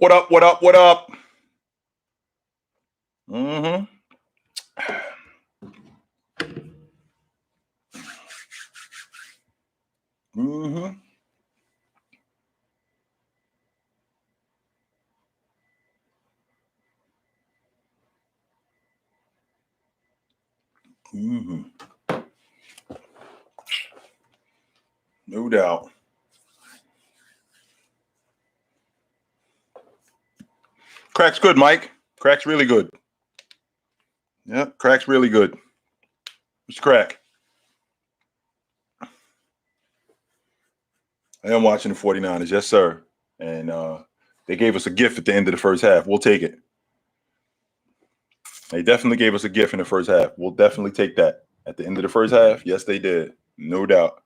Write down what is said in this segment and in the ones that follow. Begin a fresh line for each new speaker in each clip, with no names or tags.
What up? What up? What up? Mm-hmm. Mm-hmm. Mm-hmm. No doubt. Crack's good, Mike. Crack's really good. Yep, crack's really good. What's crack? I am watching the 49ers, yes, sir. And they gave us a gift at the end of the first half. We'll take it. They definitely gave us a gift in the first half. We'll definitely take that. At the end of the first half, yes, they did. No doubt.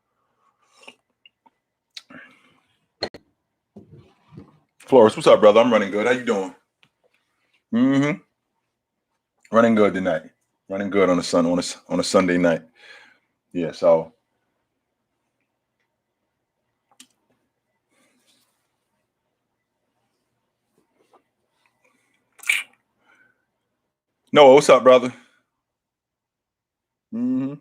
Flores, what's up, brother? I'm running good. How you doing? Mm-hmm. Running good tonight. Running good on a Sunday night. Yeah, so Noah, what's up, brother? Mm-hmm.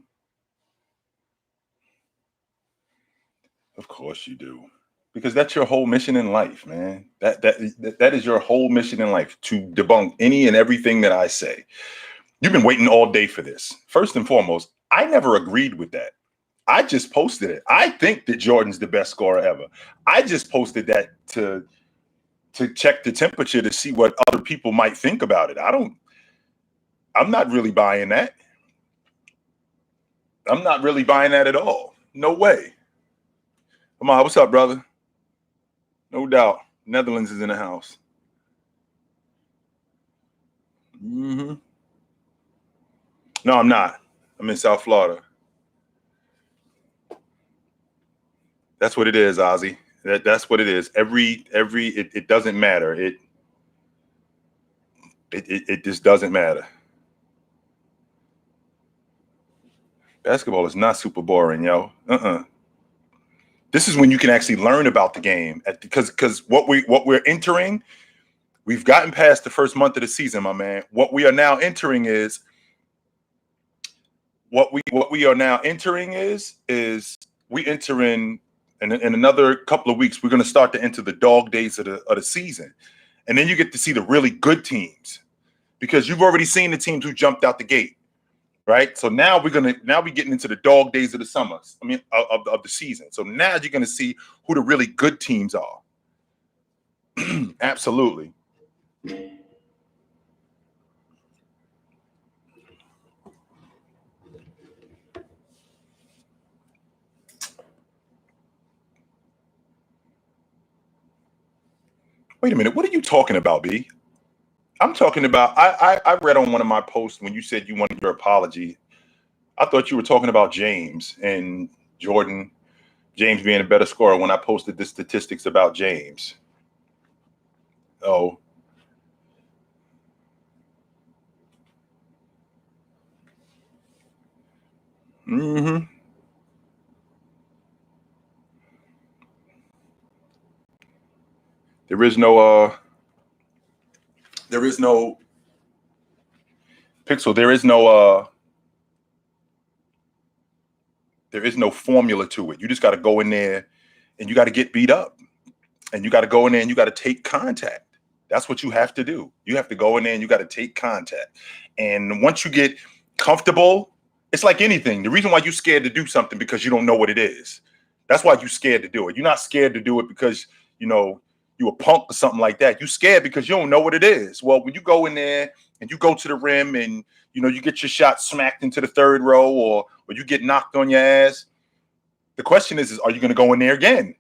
Of course you do. Because that's your whole mission in life, man. That is your whole mission in life, to debunk any and everything that I say. You've been waiting all day for this. First and foremost, I never agreed with that. I just posted it. I think that Jordan's the best scorer ever. I just posted that to check the temperature to see what other people might think about it. I'm not really buying that. I'm not really buying that at all. No way. Come on, what's up, brother? No doubt. Netherlands is in the house. Mm-hmm. No, I'm not. I'm in South Florida. That's what it is, Ozzy. That's what it is. It doesn't matter. It just doesn't matter. Basketball is not super boring, yo. This is when you can actually learn about the game, because what we're entering, we've gotten past the first month of the season, my man. What we are now entering is we enter in another couple of weeks. We're going to start to enter the dog days of the season, and then you get to see the really good teams, because you've already seen the teams who jumped out the gate, right? So now we're getting into the dog days of the summer. I mean, of the season. So now you're going to see who the really good teams are. Absolutely. Wait a minute. What are you talking about, B? I'm talking about. I read on one of my posts when you said you wanted your apology. I thought you were talking about James and Jordan. James being a better scorer when I posted the statistics about James. Oh. Mm-hmm. There is no Pixel. There is no formula to it. You just got to go in there and you got to get beat up, and you got to go in there and you got to take contact. That's what you have to do. You have to go in there and you got to take contact. And once you get comfortable, it's like anything. The reason why you're scared to do something because you don't know what it is. That's why you're scared to do it. You're not scared to do it because, you a punk or something like that. You're scared because you don't know what it is. Well, when you go in there and you go to the rim and, you get your shot smacked into the third row, or you get knocked on your ass, the question is are you going to go in there again?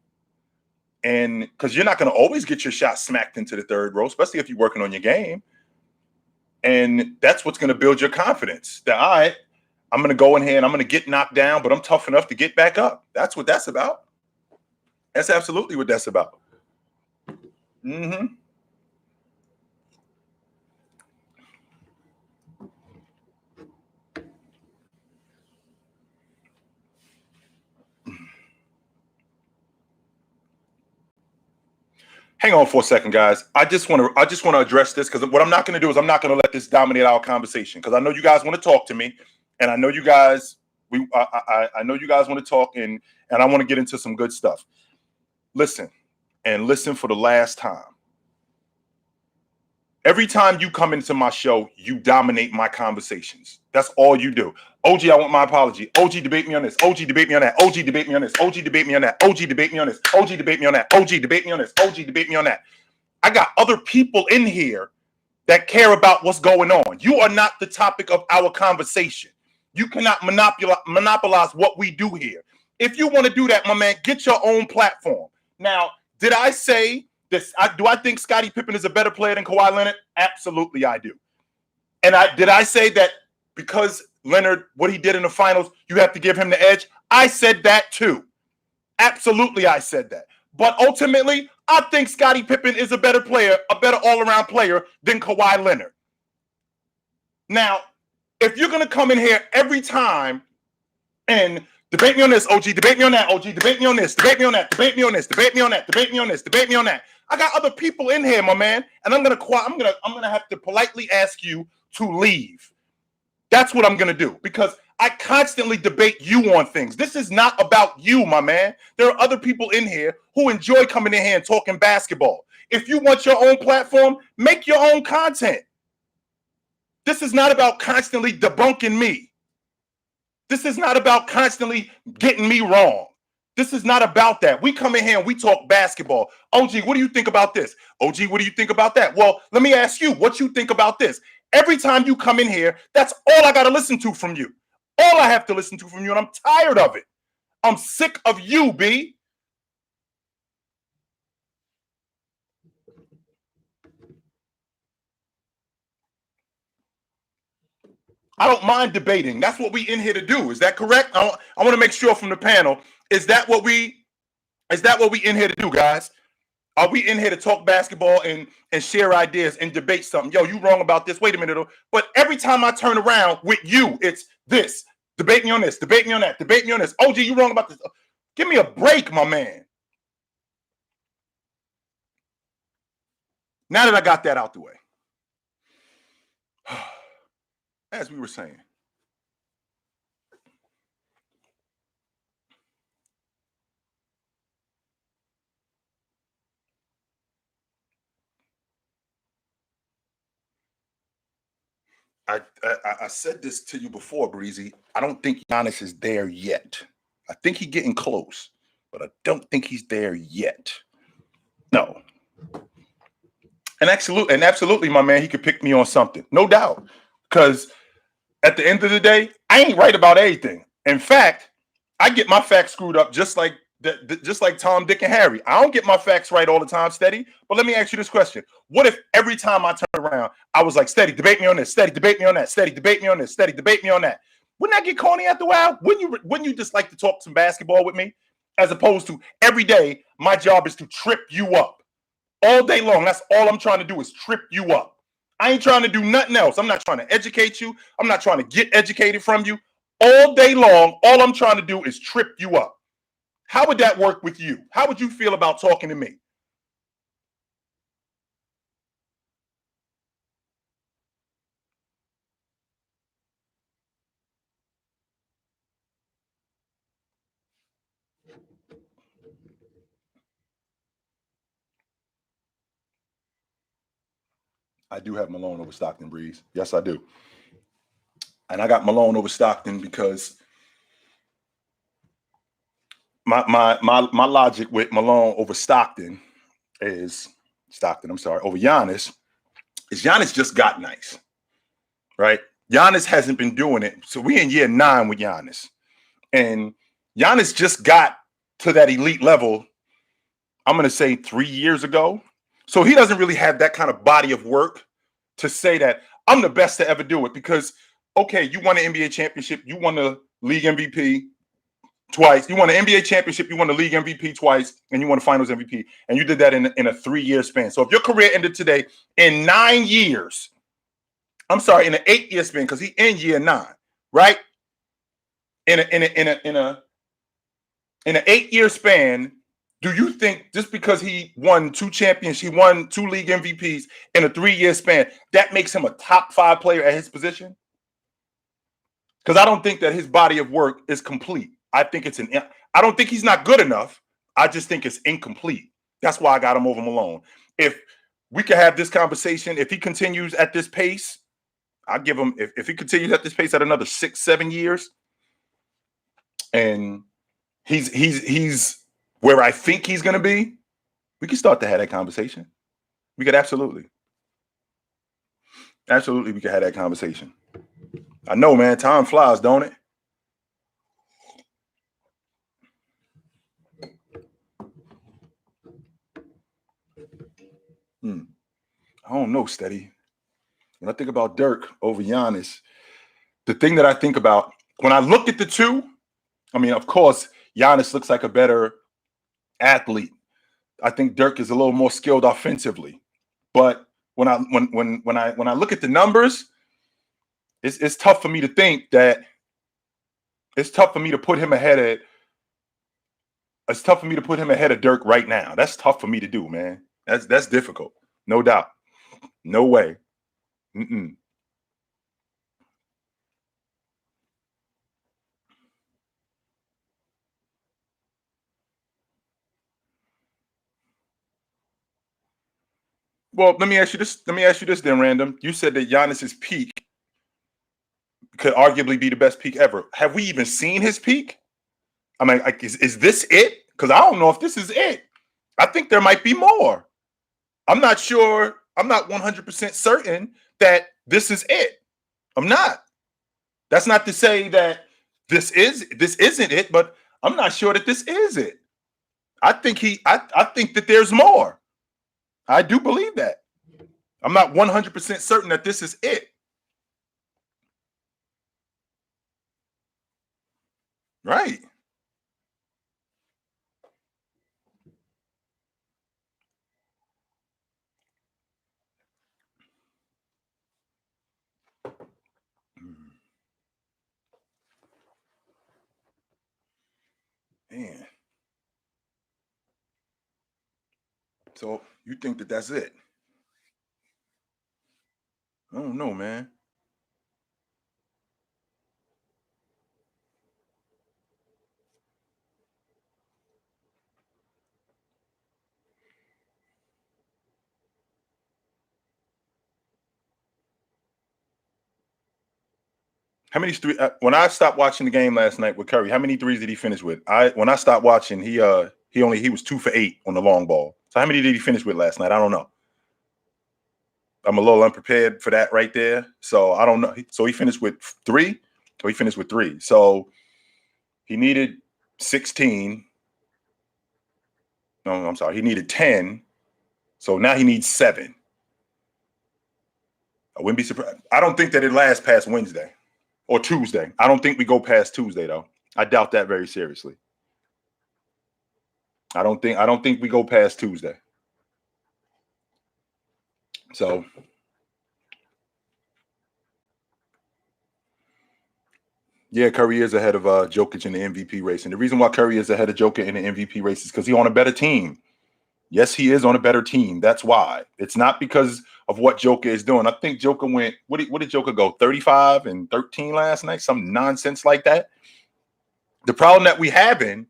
And because you're not going to always get your shot smacked into the third row, especially if you're working on your game. And that's what's going to build your confidence. That, all right, I'm going to go in here and I'm going to get knocked down, but I'm tough enough to get back up. That's what that's about. That's absolutely what that's about. Mm-hmm. Hang on for a second, guys. I just want to address this, because what I'm not going to do is I'm not going to let this dominate our conversation, because I know you guys want to talk to me, and I know you guys I know you guys want to talk, and I want to get into some good stuff. Listen, and listen for the last time. Every time you come into my show, you dominate my conversations. That's all you do. OG, I want my apology. OG, debate me on this. OG, debate me on that. OG, debate me on this. OG, debate me on that. OG, debate me on this. OG, debate me on that. OG, debate me on this. OG, debate me on that. I got other people in here that care about what's going on. You are not the topic of our conversation. You cannot monopolize what we do here. If you want to do that, my man, get your own platform. Now, did I say this? Do I think Scotty Pippen is a better player than Kawhi Leonard? Absolutely, I do. And did I say that because Leonard, what he did in the finals, you have to give him the edge? I said that too. Absolutely, I said that. But ultimately, I think Scotty Pippen is a better player, a better all-around player than Kawhi Leonard. Now, if you're going to come in here every time and debate me on this, OG, debate me on that, OG, debate me on this, debate me on that, debate me on this, debate me on that, debate me on this, debate me on that. I got other people in here, my man, and I'm gonna have to politely ask you to leave. That's what I'm gonna do, because I constantly debate you on things. This is not about you, my man. There are other people in here who enjoy coming in here and talking basketball. If you want your own platform, make your own content. This is not about constantly debunking me. This is not about constantly getting me wrong. This is not about that. We come in here and we talk basketball. OG, what do you think about this? OG, what do you think about that? Well, let me ask you what you think about this. Every time you come in here, that's all I got to listen to from you. All I have to listen to from you, and I'm tired of it. I'm sick of you, B. I don't mind debating. That's what we in here to do. Is that correct? I want to make sure from the panel. Is that what we in here to do, guys? Are we in here to talk basketball and share ideas and debate something? Yo, you wrong about this. Wait a minute. But every time I turn around with you, it's this. Debate me on this. Debate me on that. Debate me on this. OG, you wrong about this. Give me a break, my man. Now that I got that out the way, as we were saying, I said this to you before, Breezy. I don't think Giannis is there yet. I think he's getting close, but I don't think he's there yet. No. And absolutely, my man, he could pick me on something, no doubt. Because at the end of the day, I ain't right about anything. In fact, I get my facts screwed up just like Tom, Dick, and Harry. I don't get my facts right all the time, Steady. But let me ask you this question. What if every time I turn around, I was like, Steady, debate me on this, Steady, debate me on that, Steady, debate me on this, Steady, debate me on that? Wouldn't I get corny after a while? Wouldn't you just like to talk some basketball with me? As opposed to every day, my job is to trip you up. All day long, that's all I'm trying to do is trip you up. I ain't trying to do nothing else. I'm not trying to educate you. I'm not trying to get educated from you. All day long, all I'm trying to do is trip you up. How would that work with you? How would you feel about talking to me? I do have Malone over Stockton, Breeze. Yes, I do. And I got Malone over Stockton because my logic with Malone over Stockton is over Giannis is Giannis just got nice, right? Giannis hasn't been doing it. So we in year 9 with Giannis. And Giannis just got to that elite level, I'm going to say 3 years ago. So he doesn't really have that kind of body of work to say that I'm the best to ever do it because, okay, you won an NBA championship. You won the league MVP twice. You won an NBA championship. You won the league MVP twice, and you won the finals MVP. And you did that in a 3-year span. So if your career ended today in 9 years, I'm sorry, in an 8-year span, because he in year 9, right? In an 8-year span, Do you think just because he won 2 championships, he won 2 league MVPs in a 3-year span, that makes him a top 5 player at his position? Because I don't think that his body of work is complete. I don't think he's not good enough. I just think it's incomplete. That's why I got him over Malone. If we could have this conversation, if he continues at this pace, I give him, if he continues at this pace at another 6-7 years, and he's where I think he's going to be, we can start to have that conversation. We could absolutely, we could have that conversation. I know, man. Time flies, don't it? I don't know, Steady. When I think about Dirk over Giannis, the thing that I think about when I look at the two, I mean, of course, Giannis looks like a better athlete. I think Dirk is a little more skilled offensively. But when I look at the numbers, it's tough for me to think that it's tough for me to put him ahead of Dirk right now. That's tough for me to do, man. That's difficult. No doubt. No way. Mm-mm. Well, let me ask you this then, Random. You said that Giannis's peak could arguably be the best peak ever. Have we even seen his peak? I mean, like, is this it? Because I don't know if this is it. I think there might be more. I'm not sure. I'm not 100% certain that this is it. I'm not. That's not to say that this isn't it, but I'm not sure that this is it. I think that there's more. I do believe that. I'm not 100% certain that this is it. Right. Man. So you think that that's it? I don't know, man. How many three? When I stopped watching the game last night with Curry, how many threes did he finish with? When I stopped watching, he was 2 for 8 on the long ball. So how many did he finish with last night? I don't know. I'm a little unprepared for that right there. So I don't know. So he finished with 3. Or he finished with 3. So he needed 16. No, I'm sorry. He needed 10. So now he needs 7. I wouldn't be surprised. I don't think that it lasts past Wednesday or Tuesday. I don't think we go past Tuesday though. I doubt that very seriously. I don't think we go past Tuesday. So yeah, Curry is ahead of Jokic in the MVP race. And the reason why Curry is ahead of Jokic in the MVP race is because he's on a better team. Yes, he is on a better team. That's why. It's not because of what Joker is doing. I think Joker went, what did Joker go? 35 and 13 last night? Some nonsense like that. The problem that we having,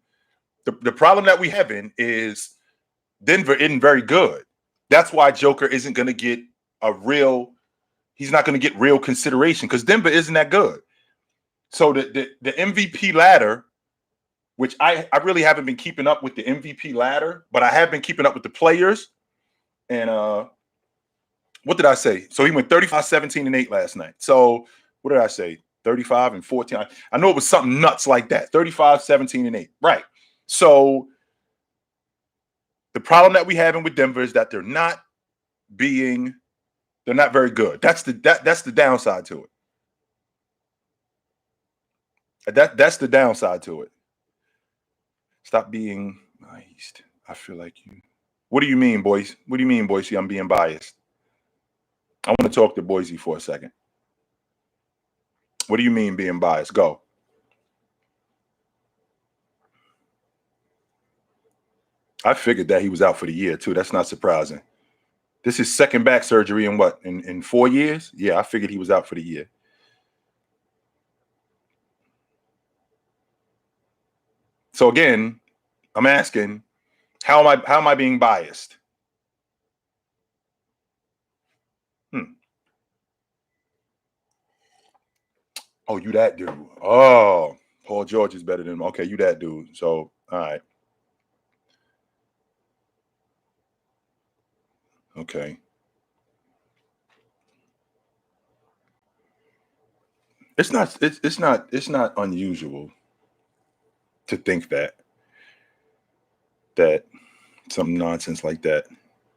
the problem that we having is Denver isn't very good. That's why Joker isn't going to get he's not going to get real consideration because Denver isn't that good. So the MVP ladder, which I really haven't been keeping up with the MVP ladder, but I have been keeping up with the players. And what did I say? So he went 35, 17, and 8 last night. So what did I say? 35 and 14. I know it was something nuts like that. 35, 17, and 8. Right. So the problem that we having with Denver is that they're not very good. That's the downside to it. That's the downside to it. Stop being biased. I feel like you. What do you mean, Boise? What do you mean, Boise? I'm being biased. I want to talk to Boise for a second. What do you mean being biased? Go. I figured that he was out for the year too. That's not surprising. This is second back surgery in what? In 4 years? Yeah, I figured he was out for the year. So again, I'm asking, how am I being biased? Oh, you that dude. Oh, Paul George is better than him. Okay, you that dude. So, all right. Okay. It's not unusual to think that some nonsense like that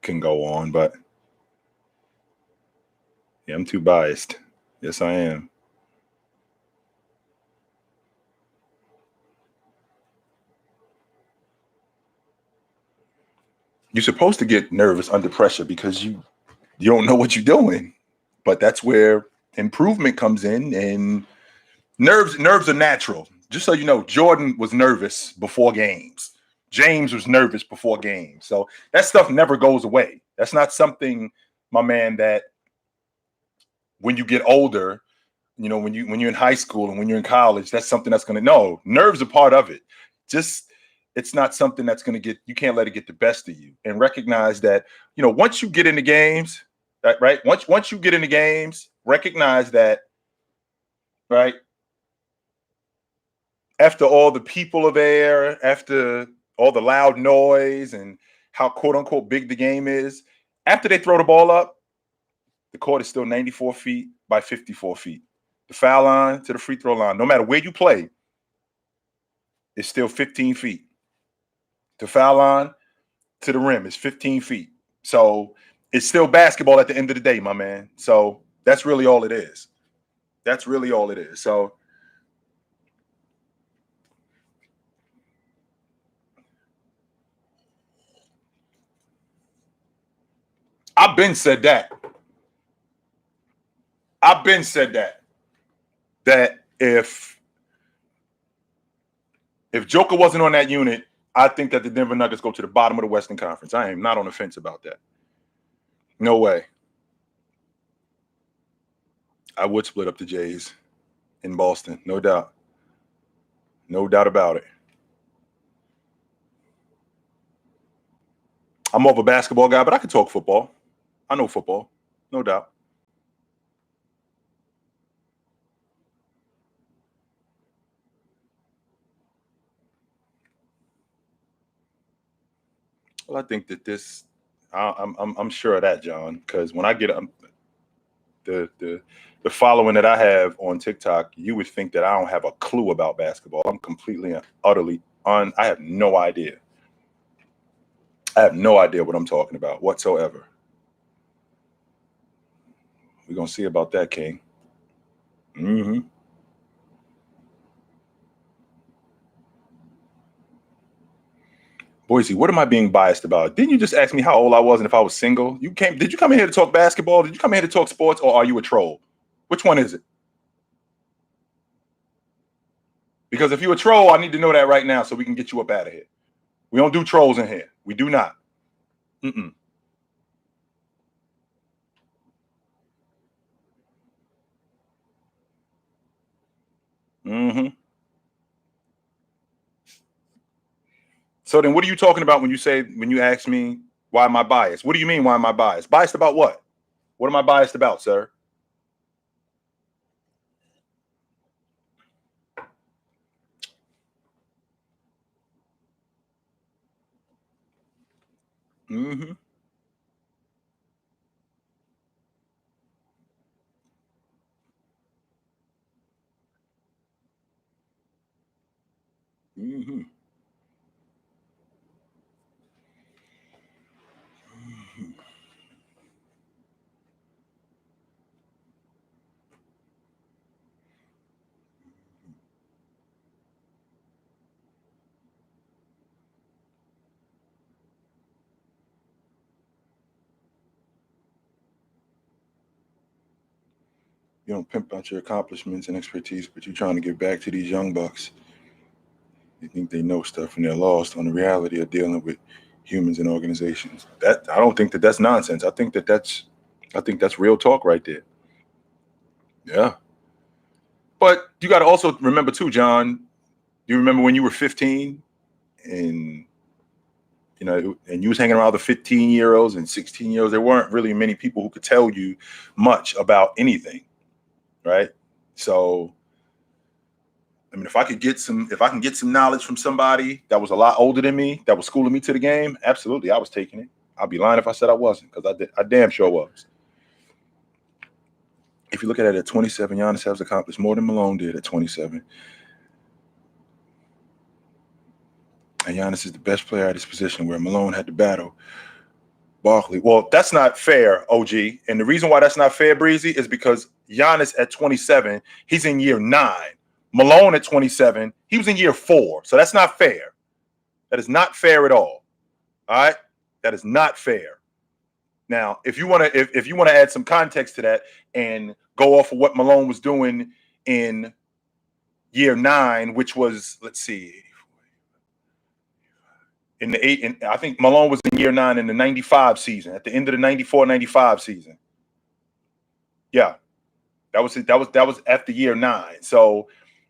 can go on, but yeah, I'm too biased. Yes, I am. You're supposed to get nervous under pressure because you don't know what you're doing. But that's where improvement comes in, and nerves are natural. Just so you know, Jordan was nervous before games. James was nervous before games. So that stuff never goes away. That's not something, my man, that when you get older, when you're in high school and when you're in college, that's something that's gonna no, nerves are part of it. Just it's not something that's gonna get you can't let it get the best of you. And recognize that, once you get into games, right? Once you get into games, recognize that, right? After all the people are there, after all the loud noise and how quote unquote big the game is, after they throw the ball up, the court is still 94 feet by 54 feet. The foul line to the free throw line, no matter where you play, is still 15 feet. The foul line to the rim is 15 feet. So it's still basketball at the end of the day, my man. So that's really all it is. That's really all it is. So I've been said that. I've been said that. That if Joker wasn't on that unit, I think that the Denver Nuggets go to the bottom of the Western Conference. I am not on the fence about that. No way. I would split up the Jays in Boston, no doubt. No doubt about it. I'm more of a basketball guy, but I can talk football. I know football, no doubt. Well, I think that I'm sure of that, John, because when I get the following that I have on TikTok, you would think that I don't have a clue about basketball. I'm completely and utterly I have no idea. I have no idea what I'm talking about whatsoever. We're gonna see about that, King. Mm-hmm. Boise, what am I being biased about? Didn't you just ask me how old I was and if I was single? Did you come in here to talk basketball? Did you come in here to talk sports, or are you a troll? Which one is it? Because if you're a troll, I need to know that right now so we can get you up out of here. We don't do trolls in here. We do not. Mm-mm. Mm-hmm. So then what are you talking about when you ask me why am I biased? What do you mean why am I biased? Biased about what? What am I biased about, sir? Mm-hmm. Mm-hmm. You don't pimp out your accomplishments and expertise, but you're trying to give back to these young bucks. You think they know stuff and they're lost on the reality of dealing with humans and organizations. That I don't think that's nonsense. I think that's real talk right there. Yeah. But you got to also remember too, John. You remember when you were 15 and and you was hanging around the 15-year-olds and 16-year-olds. There weren't really many people who could tell you much about anything, right? So, I mean, if I can get some knowledge from somebody that was a lot older than me, that was schooling me to the game, absolutely, I was taking it. I'd be lying if I said I wasn't, because I damn sure was. If you look at it at 27, Giannis has accomplished more than Malone did at 27. And Giannis is the best player at his position, where Malone had to battle Barkley. Well, that's not fair, OG. And the reason why that's not fair, Breezy, is because Giannis at 27, he's in year 9. Malone at 27, he was in year 4. So that's not fair. That is not fair at all. All right? That is not fair. Now, if you want to add some context to that and go off of what Malone was doing in year 9, which was, let's see, in the 8, and I think Malone was in year 9 in the 95 season, at the end of the 94-95 season. Yeah. That was after year 9. So,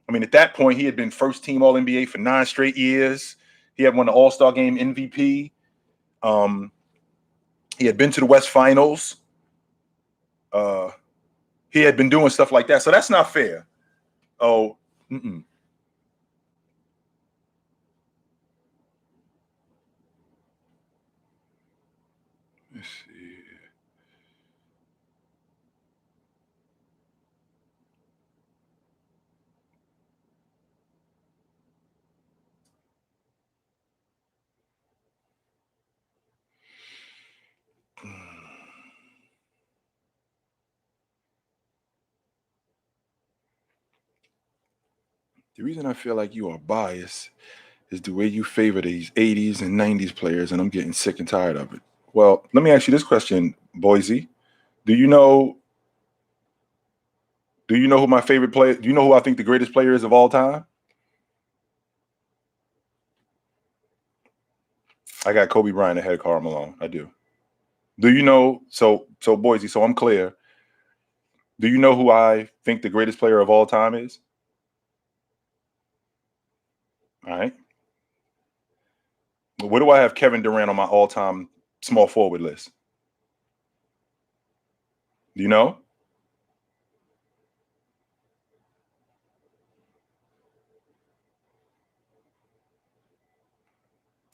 I mean, at that point, he had been first team All NBA for 9 straight years. He had won the All-Star Game MVP. He had been to the West Finals. He had been doing stuff like that. So that's not fair. Oh, mm-mm. Let's see. The reason I feel like you are biased is the way you favor these 80s and 90s players, and I'm getting sick and tired of it. Well, let me ask you this question, Boise. Do you know who my favorite player? Do you know who I think the greatest player is of all time? I got Kobe Bryant ahead of Karl Malone. I do. Do you know? So Boise. So I'm clear. Do you know who I think the greatest player of all time is? All right. Where do I have Kevin Durant on my all-time small forward list? Do you know?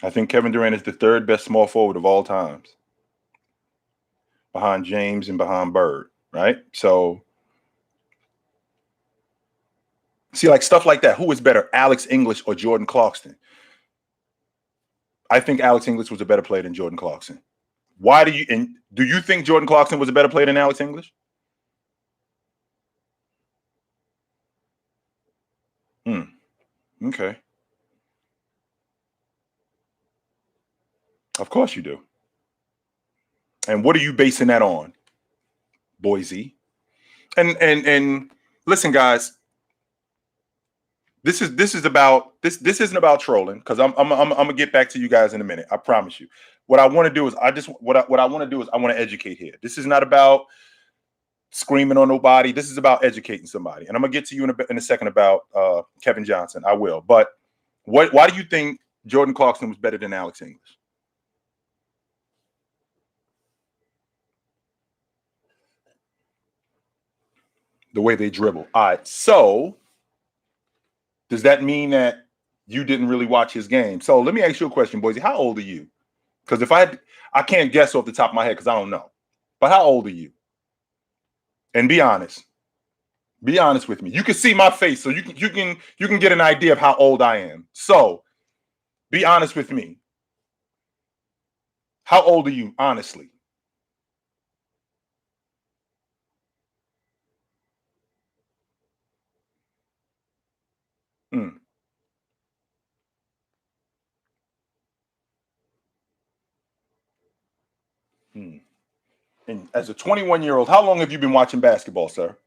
I think Kevin Durant is the 3rd best small forward of all times, behind James and behind Bird. Right. So, see, like stuff like that. Who is better, Alex English or Jordan Clarkson? I think Alex English was a better player than Jordan Clarkson. Why do you think Jordan Clarkson was a better player than Alex English? Okay. Of course you do. And what are you basing that on, Boise? And listen, guys, this isn't about trolling, because I'm gonna get back to you guys in a minute. I promise you. What I want to do is what I want to do is I want to educate here. This is not about screaming on nobody. This is about educating somebody. And I'm gonna get to you in a second about Kevin Johnson. I will. But why do you think Jordan Clarkson was better than Alex English? The way they dribble. All right. So does that mean that you didn't really watch his game? So let me ask you a question, Boise. How old are you? Because I can't guess off the top of my head because I don't know. But how old are you? And be honest. Be honest with me. You can see my face, so you can get an idea of how old I am. So be honest with me. How old are you, honestly? Mm, mm. And as a 21-year-old, how long have you been watching basketball, sir?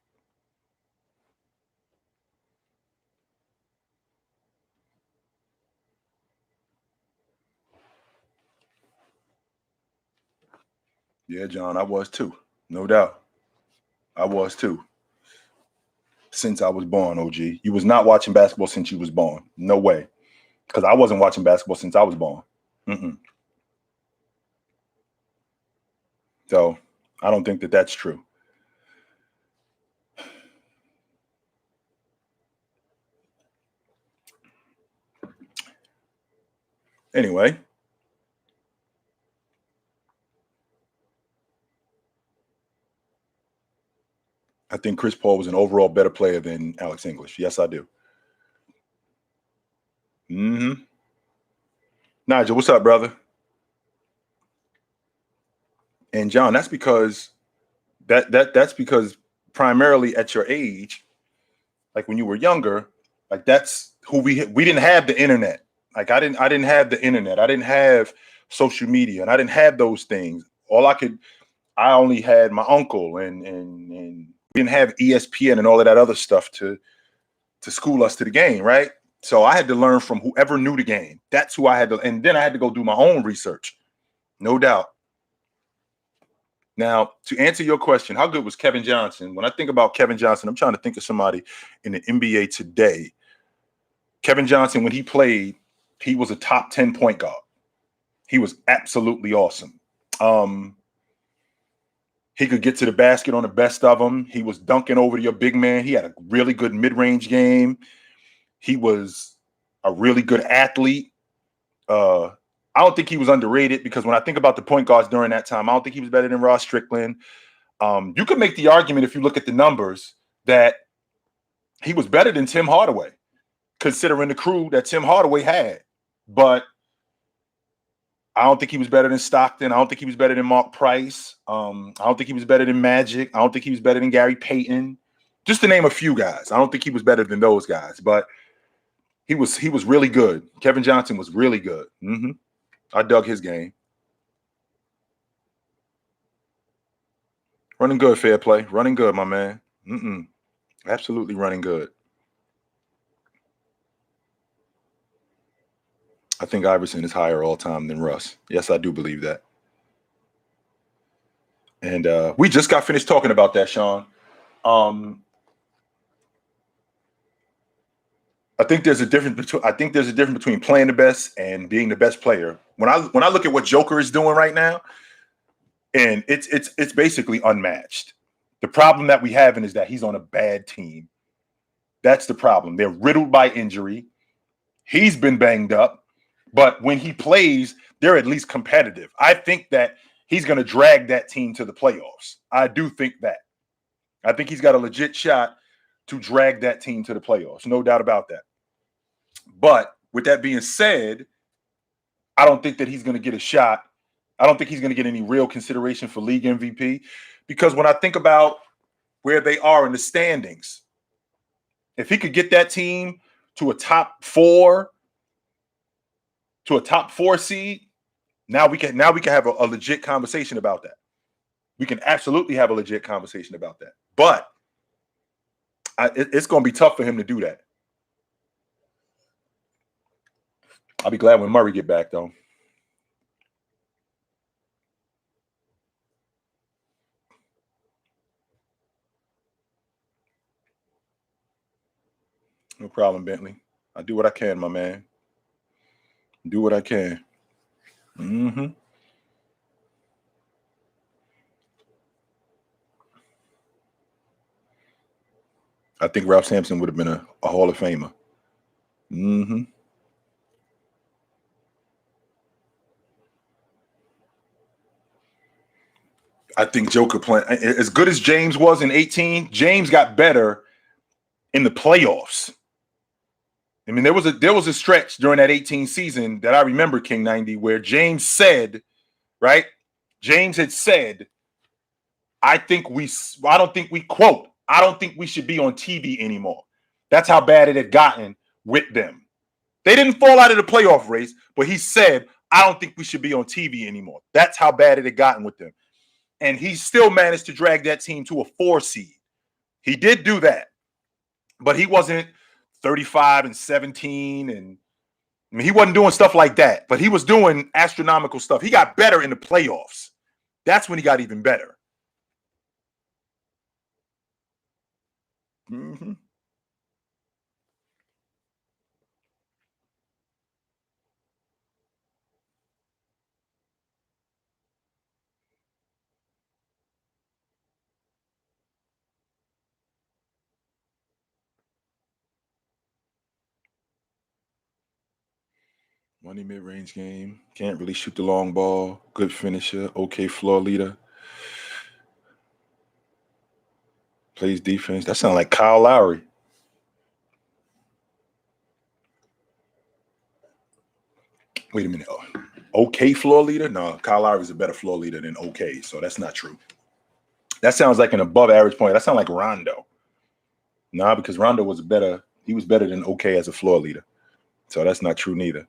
Yeah, John, I was too. No doubt. I was too. Since I was born, OG. You was not watching basketball since you was born. No way. Because I wasn't watching basketball since I was born. Mm-mm. So I don't think that that's true. Anyway. I think Chris Paul was an overall better player than Alex English. Yes, I do. Mm-hmm. Nigel, what's up, brother? And John, that's because that's because primarily at your age, like when you were younger, like that's who we didn't have the internet. Like I didn't have the internet. I didn't have social media, and I didn't have those things. I only had my uncle, and we didn't have ESPN and all of that other stuff to school us to the game, right? So I had to learn from whoever knew the game. That's who I had to, and then I had to go do my own research, no doubt. Now, to answer your question, how good was Kevin Johnson? When I think about Kevin Johnson, I'm trying to think of somebody in the NBA today. Kevin Johnson, when he played, he was a top 10 point guard. He was absolutely awesome. He could get to the basket on the best of them. He was dunking over to your big man. He had a really good mid-range game. He was a really good athlete. I don't think he was underrated because when I think about the point guards during that time, I don't think he was better than Ross Strickland. You could make the argument if you look at the numbers that he was better than Tim Hardaway, considering the crew that Tim Hardaway had. But I don't think he was better than Stockton. I don't think he was better than Mark Price. I don't think he was better than Magic. I don't think he was better than Gary Payton. Just to name a few guys. I don't think he was better than those guys. But he was really good. Kevin Johnson was really good. Mm-hmm. I dug his game. Running good, fair play. Running good, my man. Absolutely running good. I think Iverson is higher all time than Russ. Yes, I do believe that. And we just got finished talking about that, Sean. I think there's a difference between playing the best and being the best player. When I look at what Joker is doing right now, and it's basically unmatched. The problem that we have is that he's on a bad team. That's the problem. They're riddled by injury. He's been banged up, but when he plays, they're at least competitive. I think that he's going to drag that team to the playoffs. I do think that. I think he's got a legit shot to drag that team to the playoffs. No doubt about that. But with that being said, I don't think that he's going to get a shot. I don't think he's going to get any real consideration for league MVP because when I think about where they are in the standings, if he could get that team to a top four seed, now we can have a legit conversation about that. We can absolutely have a legit conversation about that. But it's going to be tough for him to do that. I'll be glad when Murray get back, though. No problem, Bentley. I do what I can, my man. Do what I can. Mm-hmm. I think Ralph Sampson would have been a Hall of Famer. Mm-hmm. I think Joker playing as good as James was in 18. James got better in the playoffs. I mean, there was a stretch during that 18 season that I remember, King 90, where James said, right? James had said, I don't think we should be on TV anymore. That's how bad it had gotten with them. They didn't fall out of the playoff race, but he said, I don't think we should be on TV anymore. That's how bad it had gotten with them. And he still managed to drag that team to a 4 seed. He did do that, but he wasn't 35-17, and I mean, he wasn't doing stuff like that, but he was doing astronomical stuff. He got better in the playoffs. That's when he got even better. Mm-hmm. Money mid-range game. Can't really shoot the long ball. Good finisher. Okay floor leader. Plays defense. That sounds like Kyle Lowry. Wait a minute. Okay floor leader? No, Kyle Lowry is a better floor leader than okay, so that's not true. That sounds like an above average point. That sounds like Rondo. Nah, because Rondo was better. He was better than okay as a floor leader. So that's not true neither.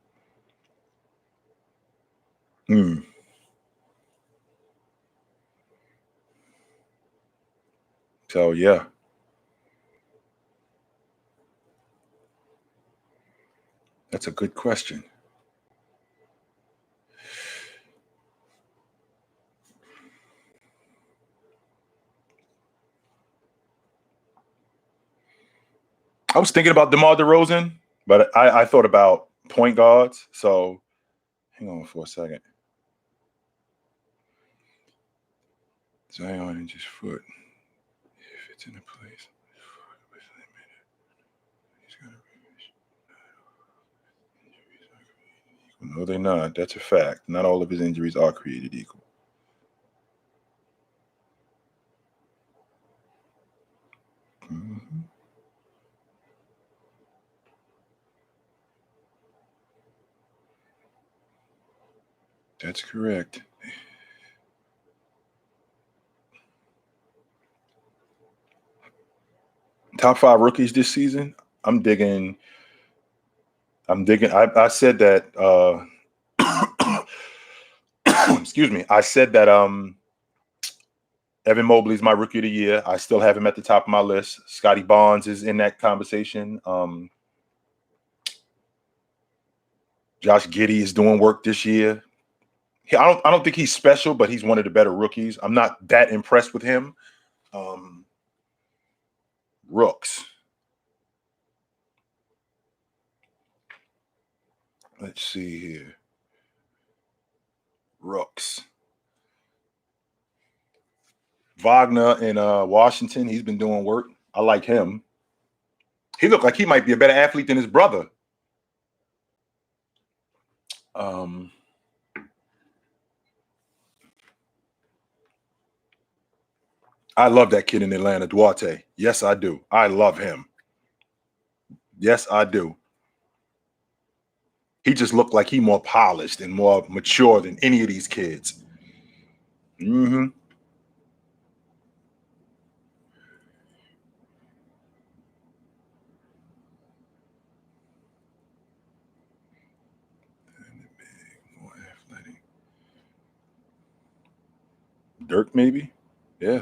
Hmm. So yeah. That's a good question. I was thinking about DeMar DeRozan, but I thought about point guards. So hang on for a second. Zion and just foot. If it's in a place. No, they're not. That's a fact. Not all of his injuries are created equal. Mm-hmm. That's correct. Top 5 rookies this season. I'm digging. I said that. Excuse me. I said that. Evan Mobley's my rookie of the year. I still have him at the top of my list. Scotty Barnes is in that conversation. Josh Giddey is doing work this year. I don't think he's special, but he's one of the better rookies. I'm not that impressed with him. Rooks. Let's see here. Rooks. Wagner in Washington, he's been doing work. I like him. He looked like he might be a better athlete than his brother. I love that kid in Atlanta, Duarte. Yes, I do. I love him. Yes, I do. He just looked like he more polished and more mature than any of these kids. Mm-hmm. More athletic. Dirk, maybe? Yeah.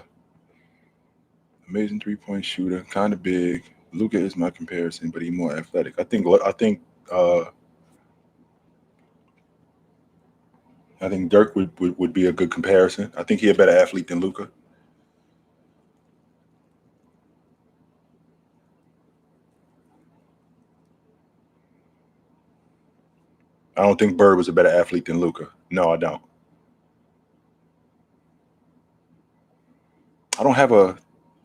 Amazing 3-point shooter, kind of big. Luka is my comparison, but he's more athletic. I think Dirk would be a good comparison. I think he's a better athlete than Luka. I don't think Bird was a better athlete than Luka. No, I don't. I don't have a.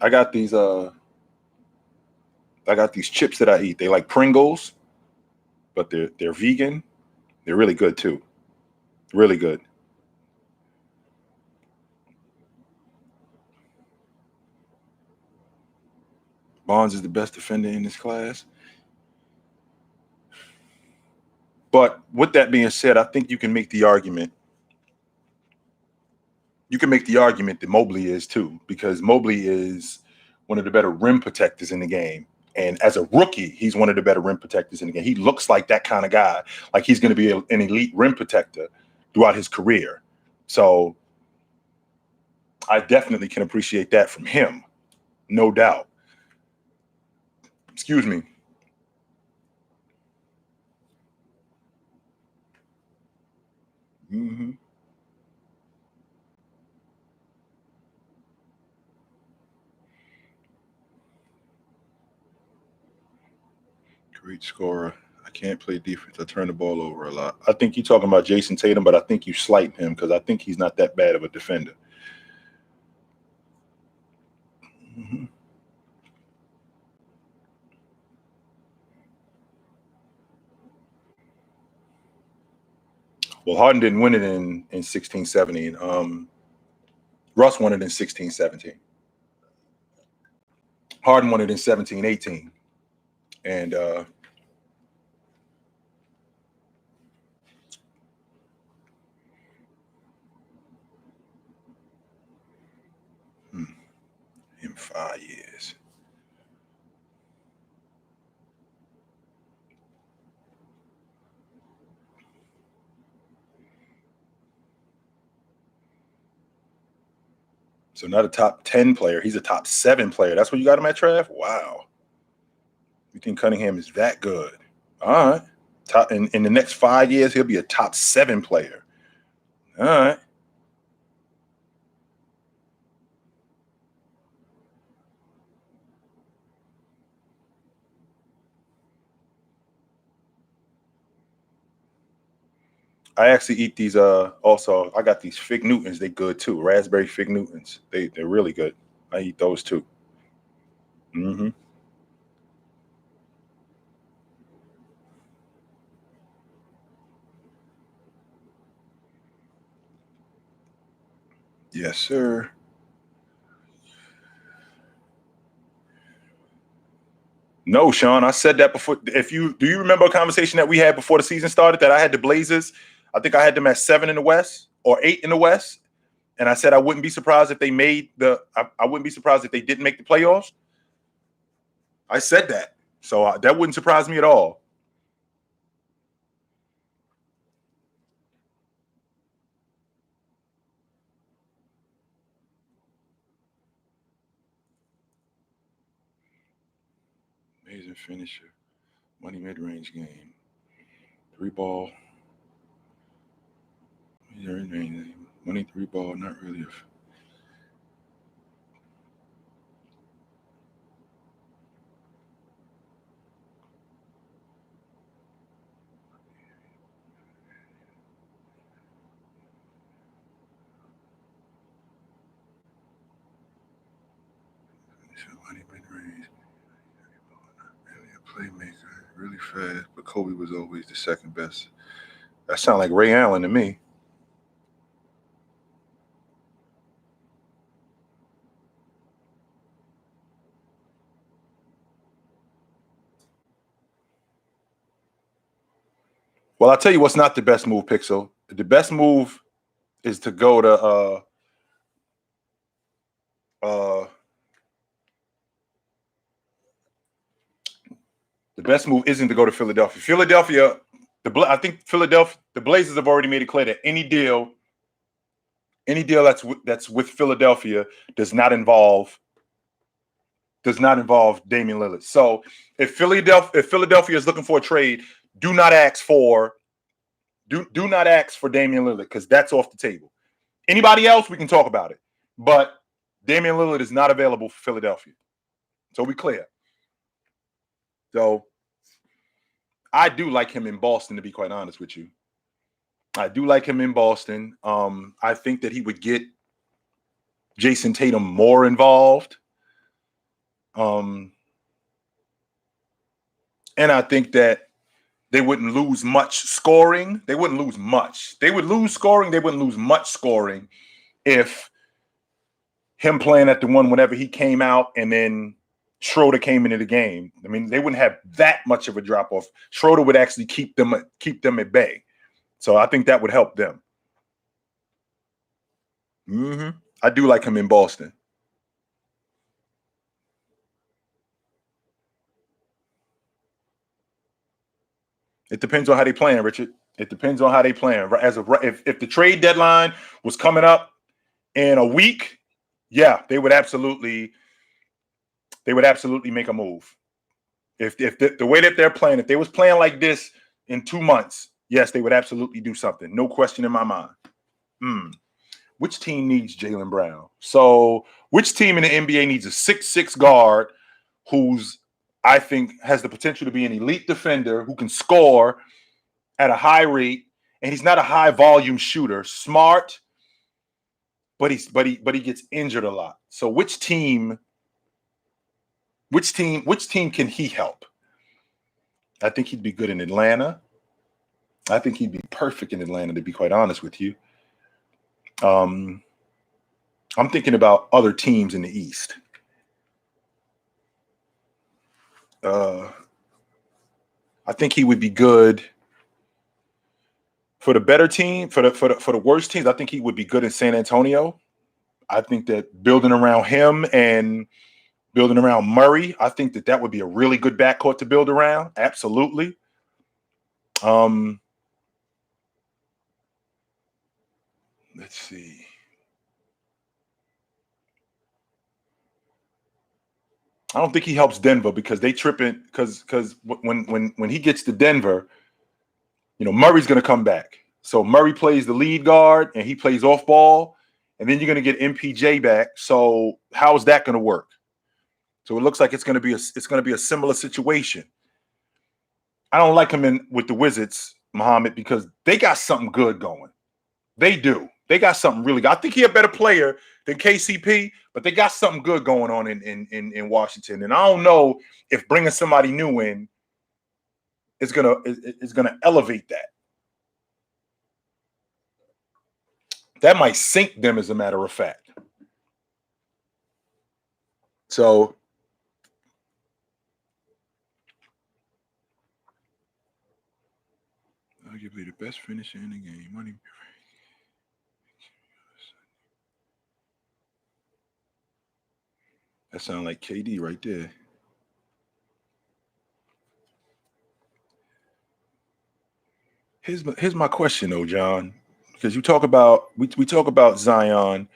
I got these. I got these chips that I eat. They like Pringles, but they're vegan. They're really good too. Really good. Bonds is the best defender in this class. But with that being said, I think you can make the argument. You can make the argument that Mobley is too, because Mobley is one of the better rim protectors in the game. And as a rookie, he's one of the better rim protectors in the game. He looks like that kind of guy. Like he's going to be an elite rim protector throughout his career. So I definitely can appreciate that from him. No doubt. Excuse me. Mm-hmm. Great scorer. I can't play defense. I turn the ball over a lot. I think you're talking about Jason Tatum, but I think you slight him because I think he's not that bad of a defender. Mm-hmm. Well, Harden didn't win it in 16-17. Russ won it in 16-17. Harden won it in 17-18. And in 5 years. So not a top 10 player. He's a top 7 player. That's what you got him at, Trav? Wow. You think Cunningham is that good? All right. Top in the next 5 years, he'll be a top 7 player. All right. I actually eat these. Also, I got these Fig Newtons. They good too. Raspberry Fig Newtons. They're really good. I eat those too. Mm-hmm. Yes, sir. No, Sean, I said that before. Do you remember a conversation that we had before the season started that I had the Blazers? I think I had them at 7 in the West or 8 in the West. And I said I wouldn't be surprised if they I wouldn't be surprised if they didn't make the playoffs. I said that. So that wouldn't surprise me at all. Amazing finisher. Money mid-range game. 3-ball. Money 3-ball, not really. Money mid-range. Not really a playmaker. Really fast, but Kobe was always the second best. That sounds like Ray Allen to me. Well, I'll tell you what's not the best move, Pixel. The best move is to go to the best move isn't to go to Philadelphia. I think Philadelphia, the Blazers have already made it clear that any deal that's with Philadelphia does not involve Damian Lillard. So if Philadelphia is looking for a trade, do not ask for Damian Lillard because that's off the table. Anybody else, we can talk about it. But Damian Lillard is not available for Philadelphia. So we clear. So I do like him in Boston, to be quite honest with you. I do like him in Boston. I think that he would get Jason Tatum more involved. And I think that they wouldn't lose much scoring. They wouldn't lose much. They would lose scoring. They wouldn't lose much scoring if him playing at the one whenever he came out and then Schroeder came into the game. I mean, they wouldn't have that much of a drop off. Schroeder would actually keep them at bay. So I think that would help them. Mm-hmm. I do like him in Boston. It depends on how they playing, Richard. It depends on how they playing. If the trade deadline was coming up in a week, yeah, they would absolutely make a move. If the way that they're playing, if they was playing like this in 2 months, yes, they would absolutely do something. No question in my mind. Which team needs Jaylen Brown? So which team in the NBA needs a 6'6" guard who's I think has the potential to be an elite defender who can score at a high rate, and he's not a high volume shooter. Smart, but he gets injured a lot. So which team can he help? I think he'd be good in Atlanta. I think he'd be perfect in Atlanta, to be quite honest with you. I'm thinking about other teams in the East. I think he would be good for the better team, for the worst teams. I think he would be good in San Antonio. I think that building around him and building around Murray, I think that would be a really good backcourt to build around. Absolutely. Let's see. I don't think he helps Denver because they tripping because when he gets to Denver, Murray's going to come back. So Murray plays the lead guard and he plays off ball, and then you're going to get MPJ back. So how is that going to work? So it looks like it's going to be a similar situation. I don't like him with the Wizards, Muhammad, because they got something good going. They do. They got something really good. I think he's a better player than KCP, but they got something good going on in Washington. And I don't know if bringing somebody new in is gonna elevate that. That might sink them, as a matter of fact. So arguably the best finisher in the game. That sounds like KD right there. Here's my question though, John, because we talk about Zion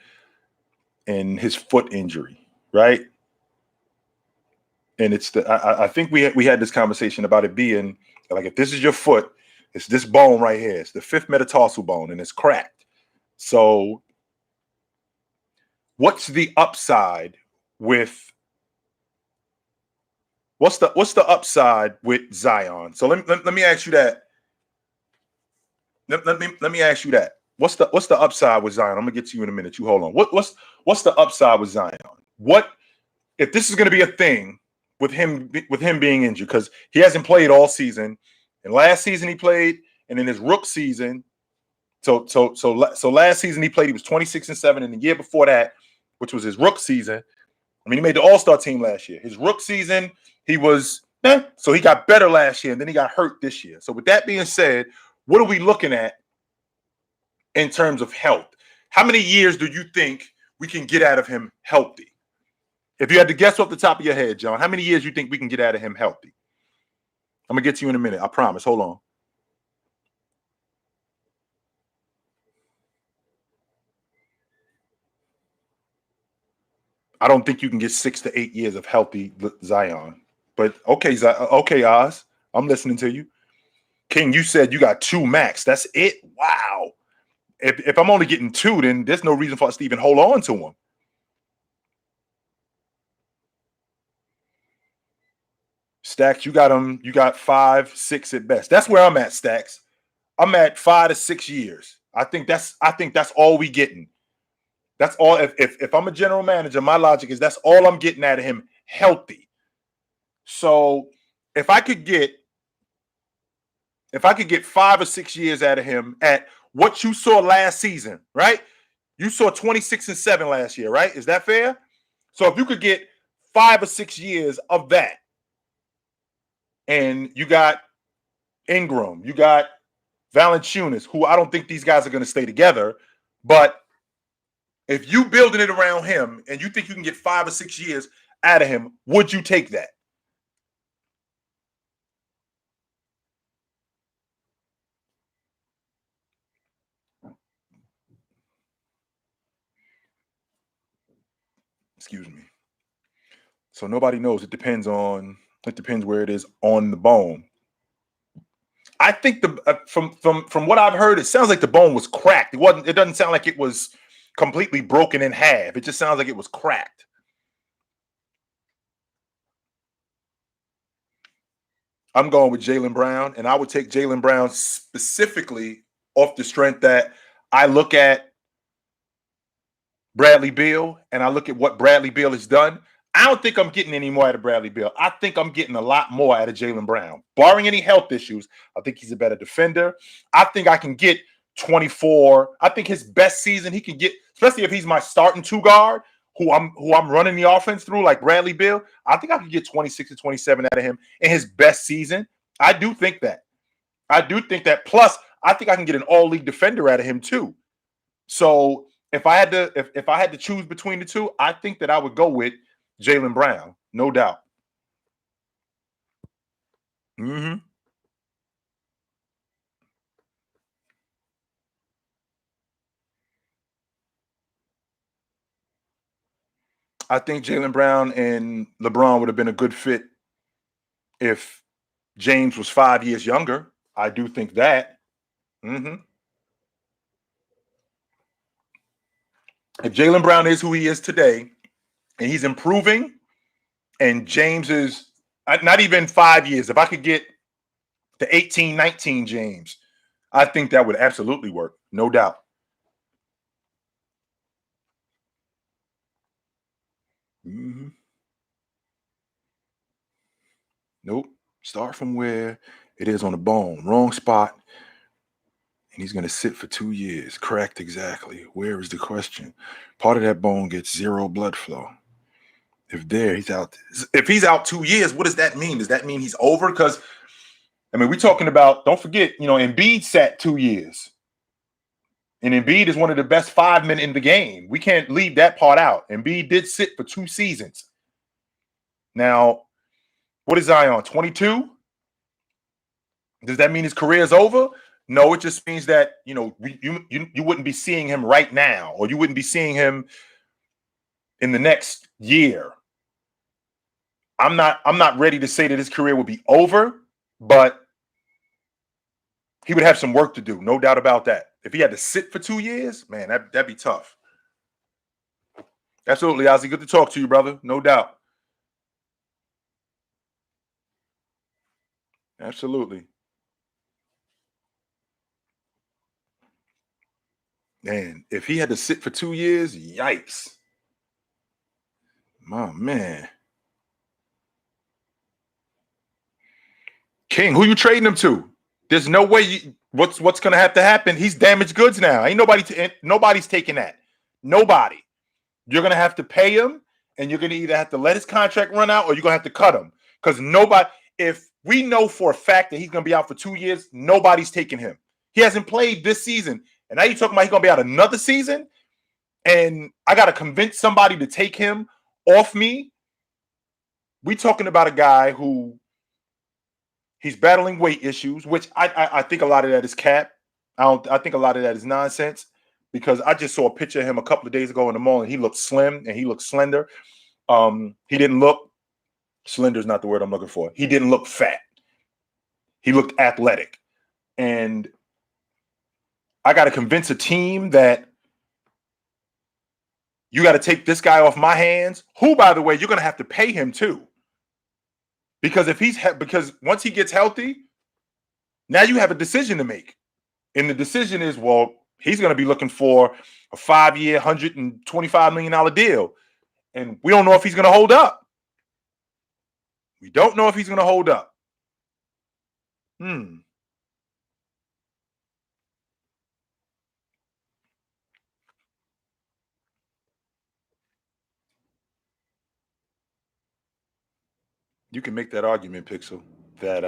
and his foot injury, right? And it's I think we had this conversation about it being like, if this is your foot, it's this bone right here. It's the fifth metatarsal bone, and it's cracked. So what's the upside with what's the upside with Zion? So let me ask you that. Let me ask you that. What's the upside with Zion? I'm gonna get to you in a minute. You hold on. What's the upside with Zion? What if this is gonna be a thing with him being injured, because he hasn't played all season, and last season he played, and in his rook season, so last season he played, he was 26-7, and the year before that, which was his rook season, I mean, he made the All-Star team last year. His rook season, he was so he got better last year, and then he got hurt this year. So with that being said, what are we looking at in terms of health? How many years do you think we can get out of him healthy? If you had to guess off the top of your head, John, how many years do you think we can get out of him healthy? I'm going to get to you in a minute. I promise. Hold on. I don't think you can get 6 to 8 years of healthy Zion. But okay, Oz, I'm listening to you. King, you said you got 2 max. That's it? Wow. If I'm only getting 2, then there's no reason for us to even hold on to him. Stacks, you got him. You got 5, 6 at best. That's where I'm at, Stacks. I'm at 5 to 6 years. I think that's all we getting. That's all. If I'm a general manager, my logic is that's all I'm getting out of him healthy. So if I could get 5 or 6 years out of him at what you saw last season, right? You saw 26-7 last year, right? Is that fair? So if you could get 5 or 6 years of that, and you got Ingram, you got Valanciunas, who I don't think these guys are going to stay together, but if you building it around him and you think you can get 5 or 6 years out of him, would you take that? Excuse me. So nobody knows. It depends where it is on the bone. I think from what I've heard, it sounds like the bone was cracked. It doesn't sound like it was completely broken in half. It just sounds like it was cracked. I'm going with Jaylen Brown, and I would take Jaylen Brown specifically off the strength that I look at Bradley Beal and I look at what Bradley Beal has done. I don't think I'm getting any more out of Bradley Beal. I think I'm getting a lot more out of Jaylen Brown. Barring any health issues, I think he's a better defender. I think I can get 24. I think his best season he can get, especially if he's my starting two guard, who I'm running the offense through, like Bradley Beal. I think I can get 26 to 27 out of him in his best season. I do think that. Plus, I think I can get an all-league defender out of him too. So if I had to choose between the two, I think that I would go with Jaylen Brown, no doubt. Mm-hmm. I think Jaylen Brown and LeBron would have been a good fit if James was 5 years younger. I do think that. Mm-hmm. If Jaylen Brown is who he is today, and he's improving, and James is not even 5 years, if I could get the 18, 19 James, I think that would absolutely work, no doubt. Mm-hmm. Nope. Start from where it is on the bone. Wrong spot. And he's going to sit for 2 years. Correct, exactly. Where is the question? Part of that bone gets zero blood flow. He's out. If he's out 2 years, what does that mean? Does that mean he's over? Because, I mean, we're talking about, don't forget, Embiid sat 2 years. And Embiid is one of the best 5 men in the game. We can't leave that part out. Embiid did sit for 2 seasons. Now, what is Zion, 22? Does that mean his career is over? No, it just means that, you wouldn't be seeing him right now, or you wouldn't be seeing him in the next year. I'm not ready to say that his career will be over, but he would have some work to do, no doubt about that. If he had to sit for 2 years, man, that'd be tough. Absolutely, Ozzy. Good to talk to you, brother. No doubt. Absolutely. Man, if he had to sit for 2 years, yikes. My man. King, who you trading him to? There's no way. What's going to have to happen? He's damaged goods now. Ain't nobody's taking that. Nobody. You're going to have to pay him, and you're going to either have to let his contract run out, or you're going to have to cut him. Because if we know for a fact that he's going to be out for 2 years, nobody's taking him. He hasn't played this season. And now you're talking about he's going to be out another season? And I got to convince somebody to take him off me? We talking about a guy who he's battling weight issues, which I think a lot of that is cap. I think a lot of that is nonsense, because I just saw a picture of him a couple of days ago in the mall, and he looked slim and he looked slender. He didn't look slender is not the word I'm looking for. He didn't look fat. He looked athletic. And I got to convince a team that you got to take this guy off my hands, who, by the way, you're going to have to pay him too. Because because once he gets healthy, now you have a decision to make. And the decision is, well, he's going to be looking for a 5-year, $125 million deal. And we don't know if he's going to hold up. We don't know if he's going to hold up. You can make that argument, Pixel, that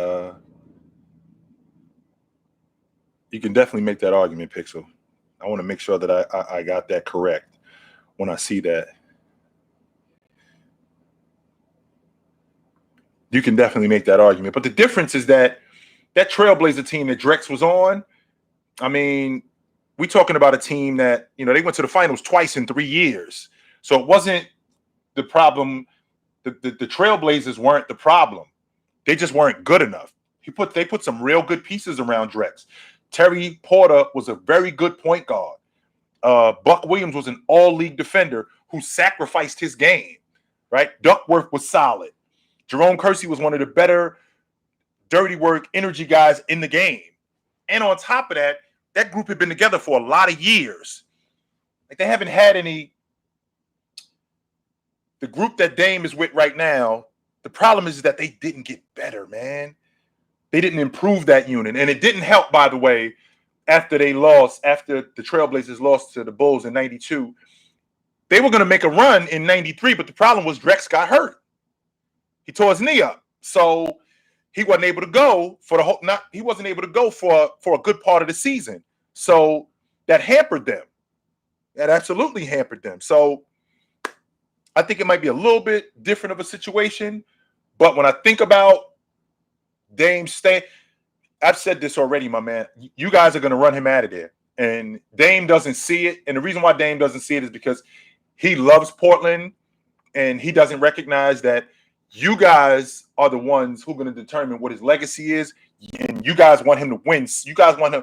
you can definitely make that argument, Pixel. I want to make sure that I got that correct when I see that. You can definitely make that argument. But the difference is that Trailblazer team that Drex was on, I mean, we're talking about a team that, they went to the finals twice in 3 years. So it wasn't the problem. The Trailblazers weren't the problem. They just weren't good enough. They put some real good pieces around Drex. Terry Porter was a very good point guard. Buck Williams was an all-league defender who sacrificed his game, right? Duckworth was solid. Jerome Kersey was one of the better dirty work, energy guys in the game. And on top of that, that group had been together for a lot of years. Like, they haven't had any. The group that Dame is with right now, the problem is that they didn't get better, man. They didn't improve that unit. And it didn't help, by the way, after the Trailblazers lost to the Bulls in 92. They were going to make a run in 93, but the problem was Drex got hurt. He tore his knee up. So he wasn't able to go for a good part of the season. So that hampered them. That absolutely hampered them. So I think it might be a little bit different of a situation. But when I think about Dame staying, I've said this already, my man. You guys are going to run him out of there. And Dame doesn't see it. And the reason why Dame doesn't see it is because he loves Portland, and he doesn't recognize that you guys are the ones who are going to determine what his legacy is. And you guys want him to win. You guys want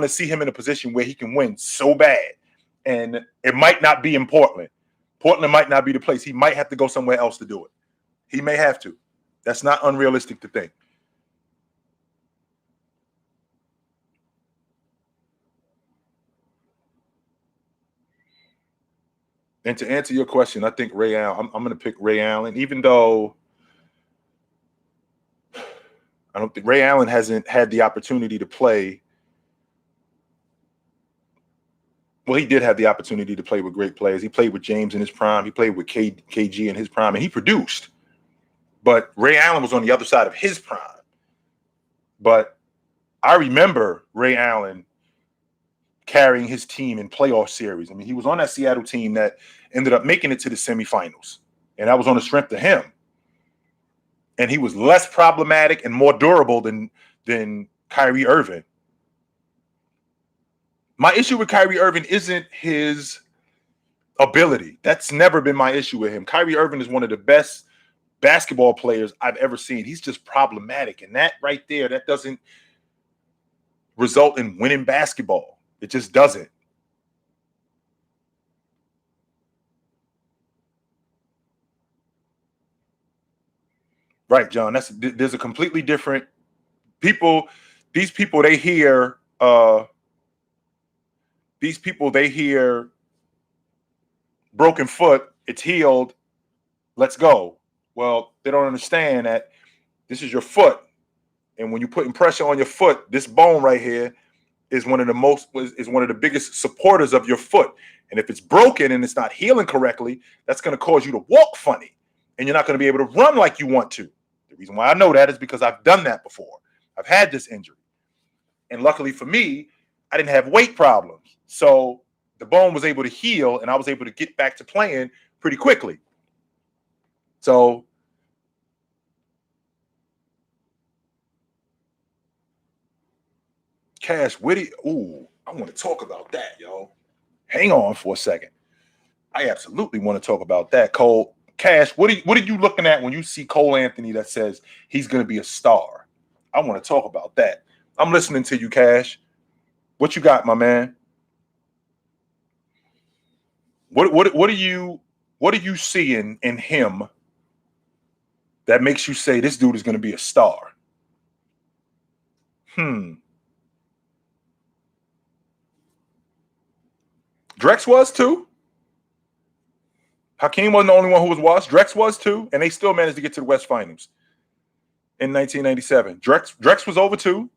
to see him in a position where he can win so bad. And it might not be in Portland. Portland might not be the place. He might have to go somewhere else to do it. He may have to. That's not unrealistic to think. And to answer your question, I think Ray Allen, I'm going to pick Ray Allen, even though I don't think Ray Allen hasn't had the opportunity to play. Well, he did have the opportunity to play with great players. He played with James in his prime. He played with KG in his prime, and he produced. But Ray Allen was on the other side of his prime. But I remember Ray Allen carrying his team in playoff series. I mean, he was on that Seattle team that ended up making it to the semifinals, and that was on the strength of him. And he was less problematic and more durable than Kyrie Irving. My issue with Kyrie Irving isn't his ability. That's never been my issue with him. Kyrie Irving is one of the best basketball players I've ever seen. He's just problematic. And that right there, that doesn't result in winning basketball. It just doesn't. Right, John. There's a completely different people. These people they hear broken foot, it's healed, let's go. Well, they don't understand that this is your foot. And when you're putting pressure on your foot, this bone right here is one of the biggest supporters of your foot. And if it's broken and it's not healing correctly, that's going to cause you to walk funny. And you're not going to be able to run like you want to. The reason why I know that is because I've done that before. I've had this injury. And luckily for me, I didn't have weight problems. So the bone was able to heal, and I was able to get back to playing pretty quickly. So Cash Witty, I want to talk about that, yo. Hang on for a second. I absolutely want to talk about that. Cole, Cash, what are you looking at when you see Cole Anthony that says he's going to be a star? I want to talk about that. I'm listening to you, Cash. What you got, my man? What are you seeing in him that makes you say this dude is going to be a star? Drex was too. Hakeem wasn't the only one who was washed. Drex was too, and they still managed to get to the West Finals in 1997. Drex was over too.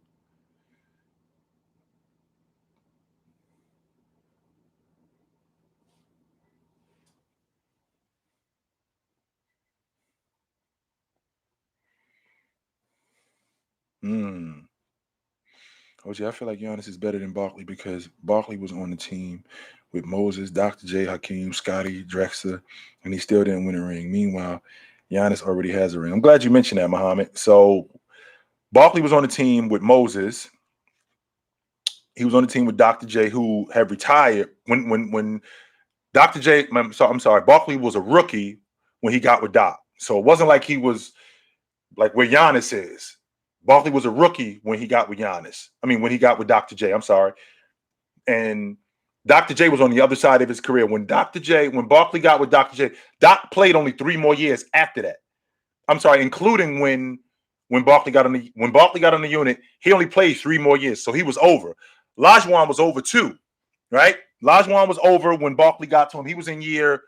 OG, I feel like Giannis is better than Barkley because Barkley was on the team with Moses, Dr. J, Hakeem, Scotty, Drexler, and he still didn't win a ring. Meanwhile, Giannis already has a ring. I'm glad you mentioned that, Muhammad. So Barkley was on the team with Moses. He was on the team with Dr. J, who had retired when Dr. J. I'm sorry. Barkley was a rookie when he got with Doc. So it wasn't like he was like where Giannis is. Barkley was a rookie when he got with Giannis. I mean, when he got with Dr. J, I'm sorry. And Dr. J was on the other side of his career. When Barkley got with Dr. J, Doc played only 3 more years after that. I'm sorry, including when when Barkley got on the unit. He only played 3 more years, so he was over. Olajuwon was over too, right? Olajuwon was over when Barkley got to him. He was in year,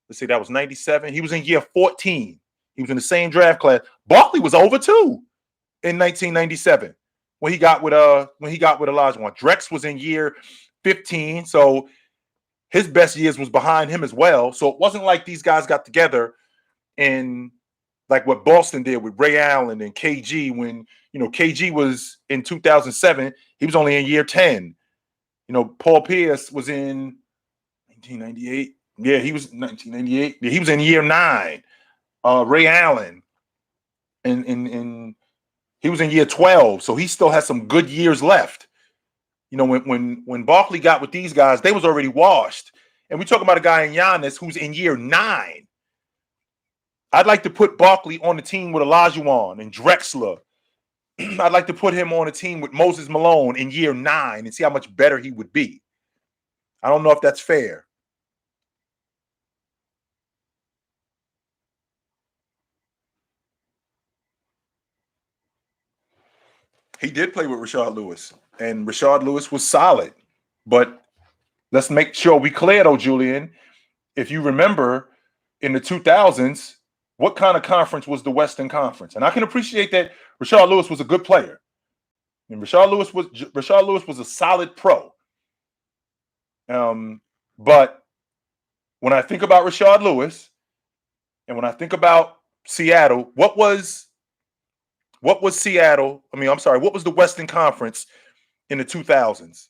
let's see, that was 97. He was in year 14. He was in the same draft class. Barkley was over too in 1997 when he got with Olajuwon. Drex was in year 15, so his best years was behind him as well. So it wasn't like these guys got together and like what Boston did with Ray Allen and KG when, KG was in 2007. He was only in year 10. Paul Pierce was in 1998. Yeah, he was 1998. Yeah, he was in year 9. Ray Allen and he was in year 12. So he still has some good years left. When Barkley got with these guys, they was already washed. And we talk about a guy in Giannis who's in year 9. I'd like to put Barkley on the team with Olajuwon and Drexler. I'd like to put him on a team with Moses Malone in year 9 and see how much better he would be. I don't know if that's fair. He did play with Rashard Lewis, and Rashard Lewis was solid. But let's make sure we clear, though, Julian. If you remember, in the 2000s, what kind of conference was the Western Conference? And I can appreciate that Rashard Lewis was a good player. And Rashard Lewis was a solid pro. But when I think about Rashard Lewis and when I think about Seattle, what was Seattle? What was the Western Conference in the 2000s?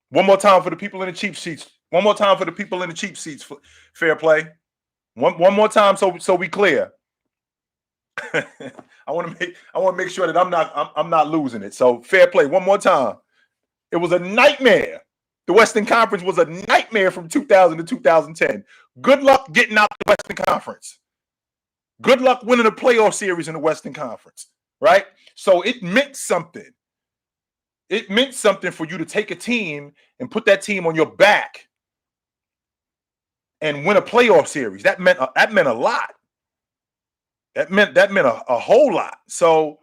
One more time for the people in the cheap seats. One more time for the people in the cheap seats. Fair play. One more time, so we clear. I want to make sure that I'm not losing it. So fair play. One more time. It was a nightmare. The Western Conference was a nightmare from 2000 to 2010. Good luck getting out the Western Conference. Good luck winning a playoff series in the Western Conference, right? So it meant something. It meant something for you to take a team and put that team on your back and win a playoff series. That meant a lot. That meant a whole lot. So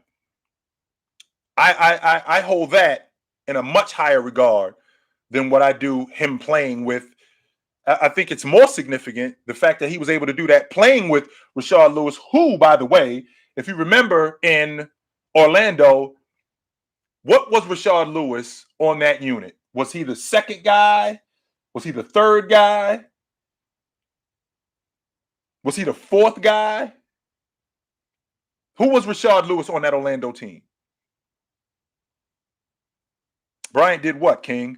I hold that in a much higher regard than what I do him playing with. I think it's more significant the fact that he was able to do that playing with Rashard Lewis, who, by the way, if you remember in Orlando, what was Rashard Lewis on that unit? Was he the second guy? Was he the third guy? Was he the fourth guy? Who was Rashard Lewis on that Orlando team? Bryant did what, King?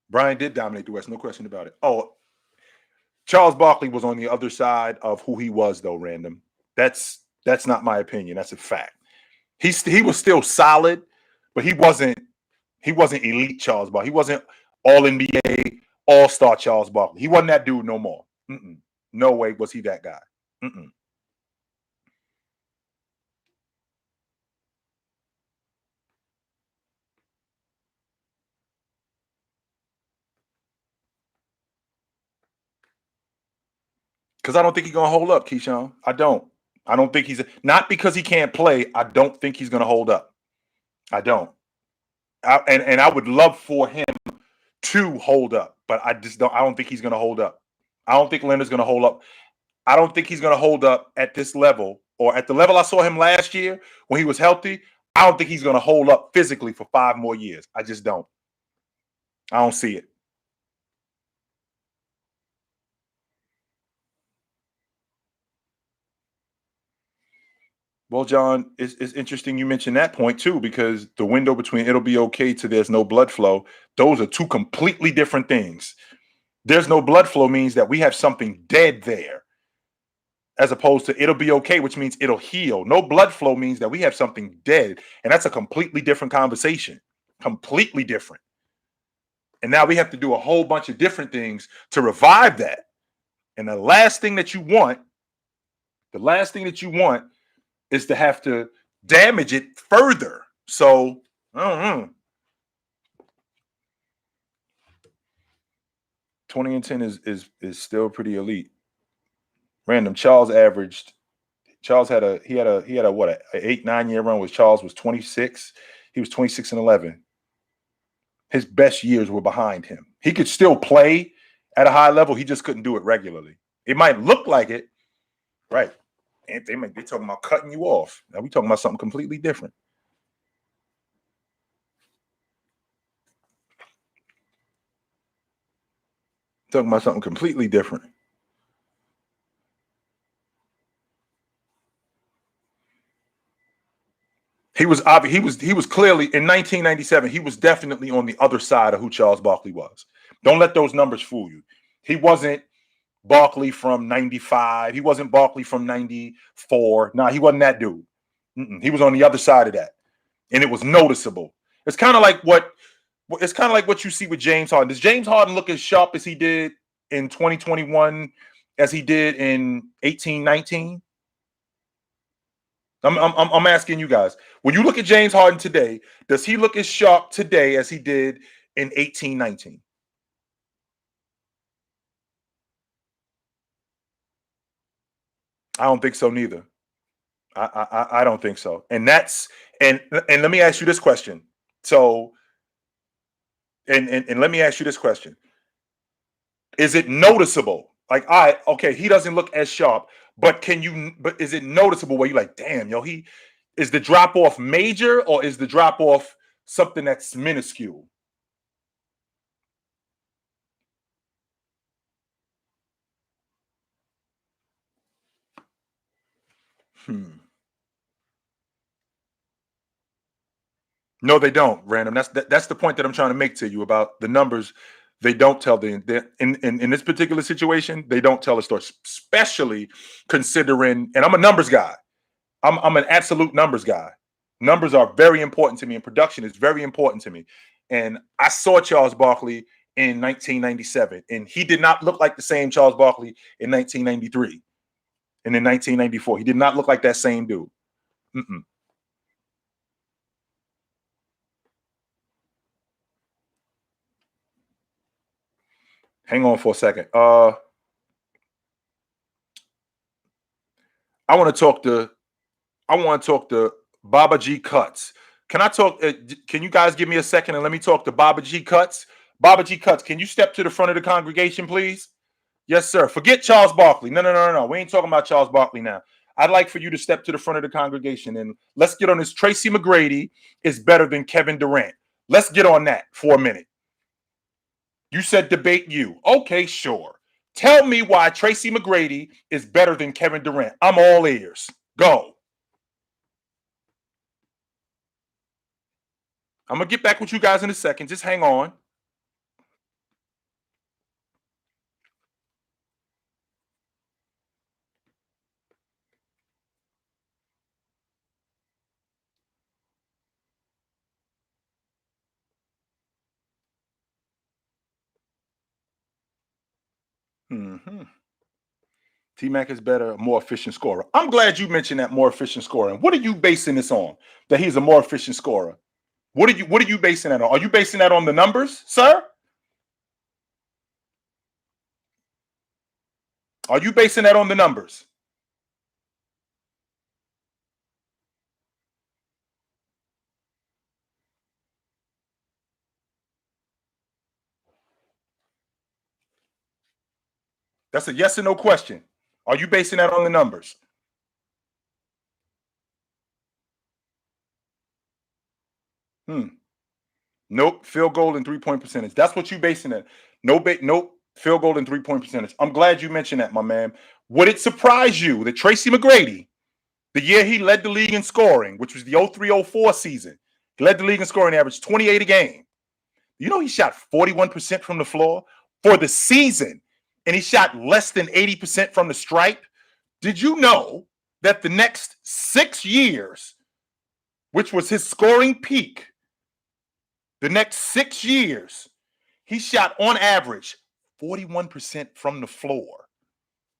Bryant did dominate the West, no question about it. Oh, Charles Barkley was on the other side of who he was, though, Random. That's not my opinion. That's a fact. He was still solid, but he wasn't elite Charles Barkley. He wasn't all-NBA, all-star Charles Barkley. He wasn't that dude no more. No way was he that guy. Because I don't think he's going to hold up, Keyshawn. I don't think he's not because he can't play. I don't think he's going to hold up. I don't. And I would love for him to hold up, but I don't think he's going to hold up. I don't think Leonard's going to hold up. I don't think he's going to hold up at this level or at the level I saw him last year when he was healthy. I don't think he's going to hold up physically for 5 more years. I just don't. I don't see it. Well, John, it's interesting you mentioned that point too, because the window between it'll be okay to there's no blood flow, those are 2 completely different things. There's no blood flow means that we have something dead there, as opposed to it'll be okay, which means it'll heal. No blood flow means that we have something dead, and that's a completely different conversation. Completely different. And now we have to do a whole bunch of different things to revive that. And the last thing that you want is to have to damage it further. So, I don't know. 20 and 10 is still pretty elite. Random. Charles had a what, an 8-9 year run with Charles was 26. He was 26 and 11. His best years were behind him. He could still play at a high level. He just couldn't do it regularly. It might look like it, right? And they talking about cutting you off. Now we talking about something completely different. Talking about something completely different. He was clearly in 1997. He was definitely on the other side of who Charles Barkley was. Don't let those numbers fool you. He wasn't Barkley from 95. He wasn't Barkley from 94. Nah, he wasn't that dude. He was on the other side of that, and it was noticeable. It's kind of like what you see with James Harden. Does James Harden look as sharp as he did in 2021 as he did in 18-19? I'm asking you guys. When you look at James Harden today, does he look as sharp today as he did in 18-19? I don't think so neither. I don't think so. And let me ask you this question. So and let me ask you this question. Is it noticeable? Like, okay, he doesn't look as sharp, but is it noticeable where you're like, damn, yo, is the drop off major or is the drop off something that's minuscule? No, they don't, Random. That's the point that I'm trying to make to you about the numbers. They don't tell in this particular situation, they don't tell a story, especially considering, and I'm a numbers guy. I'm an absolute numbers guy. Numbers are very important to me, and production is very important to me. And I saw Charles Barkley in 1997, and he did not look like the same Charles Barkley in 1993 and in 1994. He did not look like that same dude. Hang on for a second. I want to talk to Baba G Cuts. Can I talk? Can you guys give me a second and let me talk to Baba G Cuts? Baba G Cuts, can you step to the front of the congregation, please? Yes, sir. Forget Charles Barkley. No. We ain't talking about Charles Barkley now. I'd like for you to step to the front of the congregation and let's get on this. Tracy McGrady is better than Kevin Durant. Let's get on that for a minute. You said debate you. Okay, sure. Tell me why Tracy McGrady is better than Kevin Durant. I'm all ears. Go. I'm going to get back with you guys in a second. Just hang on. T-Mac is better, more efficient scorer. I'm glad you mentioned that more efficient scorer. What are you basing this on? That he's a more efficient scorer? What are you basing that on? Are you basing that on the numbers, sir? Are you basing that on the numbers? That's a yes or no question. Are you basing that on the numbers? Nope. Field goal and 3-point percentage. That's what you basing it. Nope. Field goal and 3-point percentage. I'm glad you mentioned that, my man. Would it surprise you that Tracy McGrady, the year he led the league in scoring, which was the 03-04 season, he led the league in scoring, average 28 a game. You know he shot 41% from the floor for the season, and he shot less than 80% from the stripe. Did you know that the next 6 years, which was his scoring peak, the next 6 years, he shot on average 41% from the floor.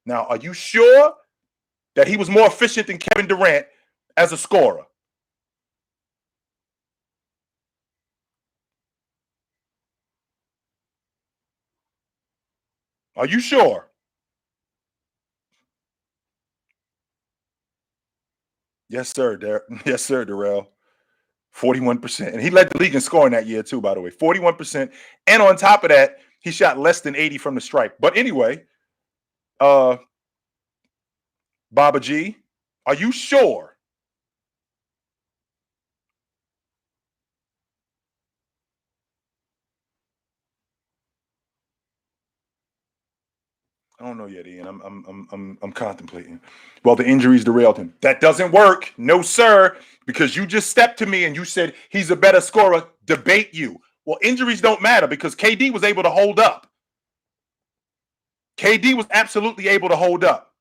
Now, are you sure that he was more efficient than Kevin Durant as a scorer? Are you sure? Yes, sir. Yes, sir, Darrell. 41%. And he led the league in scoring that year, too, by the way. 41%. And on top of that, he shot less than 80 from the stripe. But anyway, uh, Baba G, are you sure? I don't know yet, Ian. I'm contemplating. Well, the injuries derailed him. That doesn't work. No, sir. Because you just stepped to me and you said he's a better scorer. Debate you. Well, injuries don't matter because KD was able to hold up. KD was absolutely able to hold up.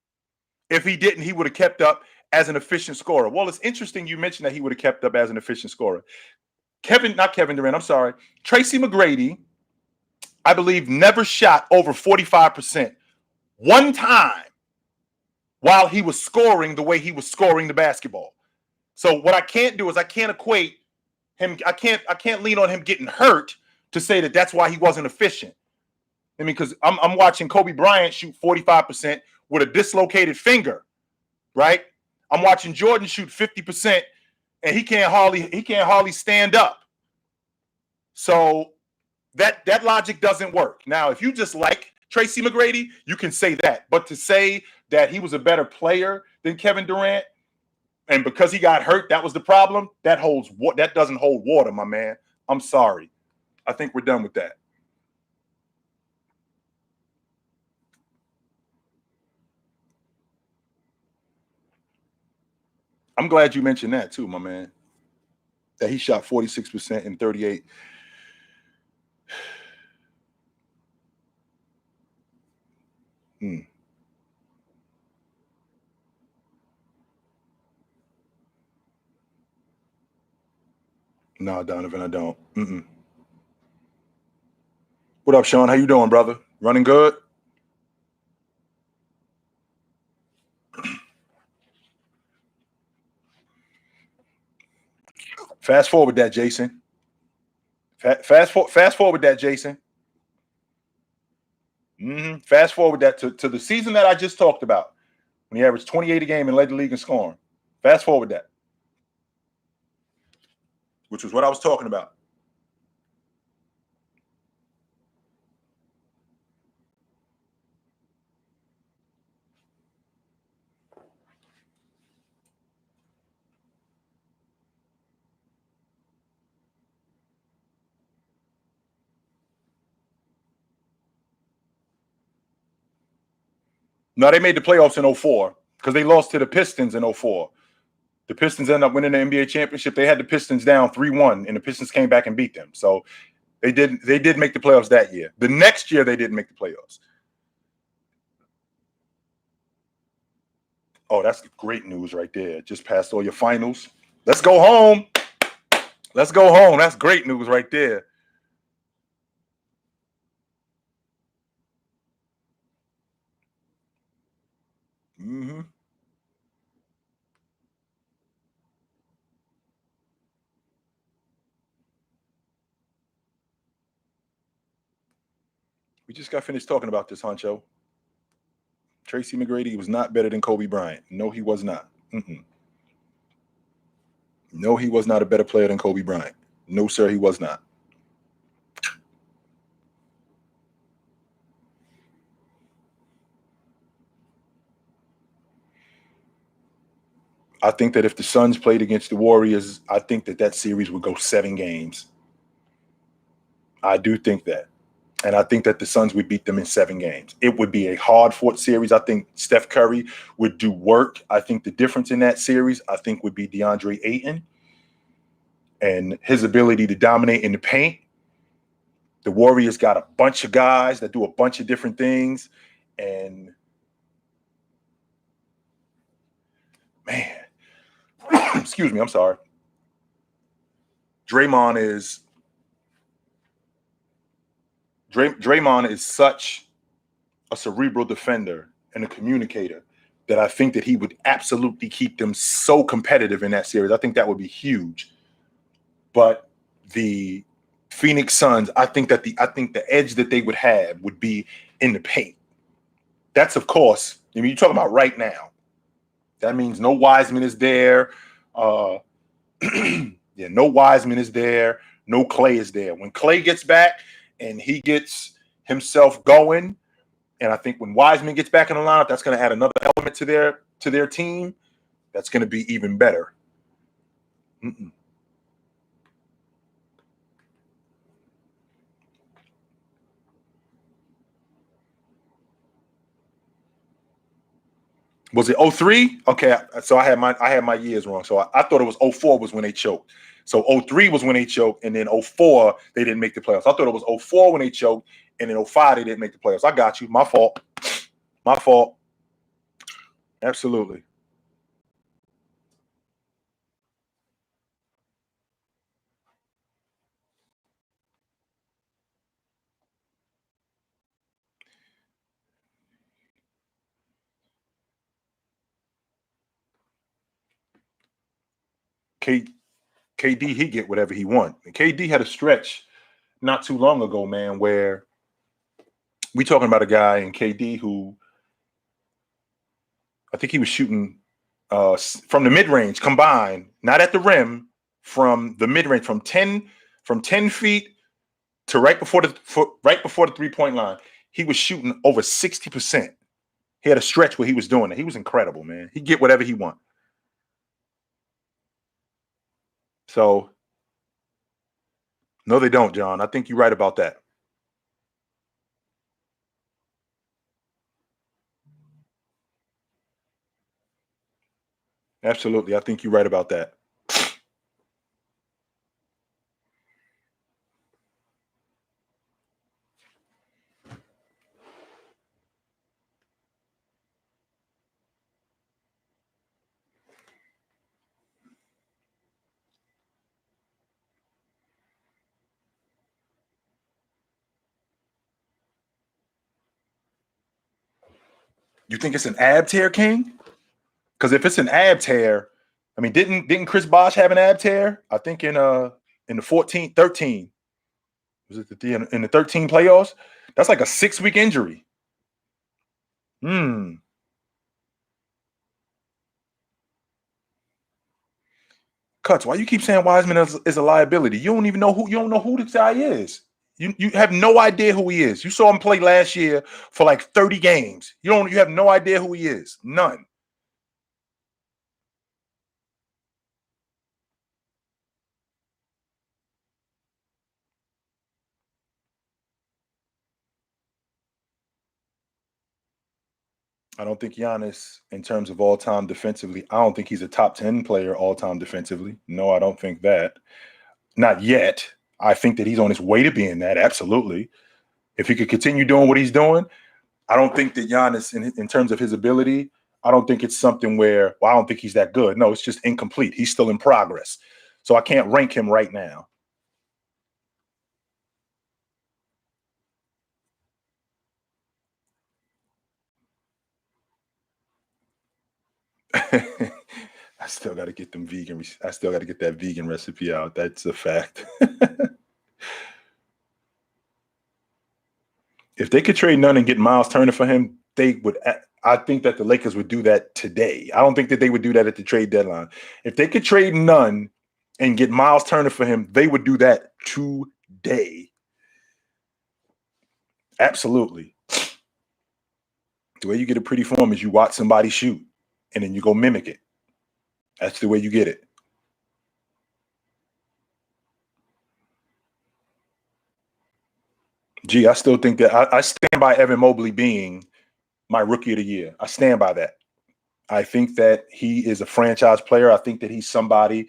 If he didn't, he would have kept up as an efficient scorer. Well, it's interesting you mentioned that he would have kept up as an efficient scorer. Not Kevin Durant, I'm sorry. Tracy McGrady, I believe, never shot over 45% one time while he was scoring the way he was scoring the basketball. So what I can't do is I can't equate him. I can't lean on him getting hurt to say that that's why he wasn't efficient. I mean, because I'm watching Kobe Bryant shoot 45% with a dislocated finger, right? I'm watching Jordan shoot 50% and he can't hardly stand up. So that logic doesn't work. Now, if you just like Tracy McGrady, you can say that. But to say that he was a better player than Kevin Durant, and because he got hurt, that was the problem, that doesn't hold water, my man. I'm sorry. I think we're done with that. I'm glad you mentioned that too, my man. That he shot 46% in 38. Hmm. No, Donovan, I don't. Mm-mm. What up, Sean? How you doing, brother? Running good? Fast forward that, Jason. Fast forward that, Jason. Fast forward that to the season that I just talked about, when he averaged 28 a game and led the league in scoring. Fast forward that, which was what I was talking about. No, they made the playoffs in 04 because they lost to the Pistons in 04. The Pistons ended up winning the NBA championship. They had the Pistons down 3-1, and the Pistons came back and beat them. So they did make the playoffs that year. The next year, they didn't make the playoffs. Oh, that's great news right there. Just passed all your finals. Let's go home. Let's go home. That's great news right there. Mm-hmm. We just got finished talking about this, Honcho. Tracy McGrady was not better than Kobe Bryant. No, he was not. Mm-mm. No, he was not a better player than Kobe Bryant. No, sir, he was not. I think that if the Suns played against the Warriors, I think that series would go 7 games. I do think that. And I think that the Suns would beat them in 7 games. It would be a hard-fought series. I think Steph Curry would do work. I think the difference in that series, I think, would be DeAndre Ayton and his ability to dominate in the paint. The Warriors got a bunch of guys that do a bunch of different things. And, man, excuse me, I'm sorry. Draymond is such a cerebral defender, and a communicator that I think that he would absolutely keep them so competitive in that series. I think that would be huge. But the Phoenix Suns, I think the edge that they would have would be in the paint. That's, of course, I mean, you're talking about right now. That means no Wiseman is there. Yeah, no Wiseman is there. No Clay is there. When Clay gets back and he gets himself going, and I think when Wiseman gets back in the lineup, that's going to add another element to their team. That's going to be even better. Was it 03? Okay, so I had my years wrong. So I thought it was 04 was when they choked. So 03 was when they choked, and then 04 they didn't make the playoffs. I thought it was 04 when they choked, and then 05 they didn't make the playoffs. I got you. My fault. My fault. Absolutely. KD, he get whatever he want. And KD had a stretch not too long ago, man, where we talking about a guy in KD who I think he was shooting from the mid range combined, not at the rim, from the mid range, from 10 feet to right before the 3-point line. He was shooting over 60%. He had a stretch where he was doing it. He was incredible, man. He get whatever he want. So no, they don't, John. I think you're right about that. Absolutely. I think you're right about that. You think it's an ab tear, King? Because if it's an ab tear, I mean, didn't Chris Bosh have an ab tear? I think in the 14, 13. Was it in the 13 playoffs? That's like a 6-week injury. Cuts, why you keep saying Wiseman is a liability? You don't know who this guy is. You have no idea who he is. You saw him play last year for like 30 games. You have no idea who he is. None. I don't think Giannis, in terms of all time defensively, I don't think he's a top 10 player all time defensively. No, I don't think that. Not yet. I think that he's on his way to being that. Absolutely. If he could continue doing what he's doing, I don't think that Giannis, in terms of his ability, I don't think it's something where, well, I don't think he's that good. No, it's just incomplete. He's still in progress. So I can't rank him right now. I still got to get them vegan. I still got to get that vegan recipe out. That's a fact. If they could trade Nunn and get Miles Turner for him, they would. I think that the Lakers would do that today. I don't think that they would do that at the trade deadline. If they could trade Nunn and get Miles Turner for him, they would do that today. Absolutely. The way you get a pretty form is you watch somebody shoot and then you go mimic it. That's the way you get it. Gee, I still think that I stand by Evan Mobley being my rookie of the year. I stand by that. I think that he is a franchise player. I think that he's somebody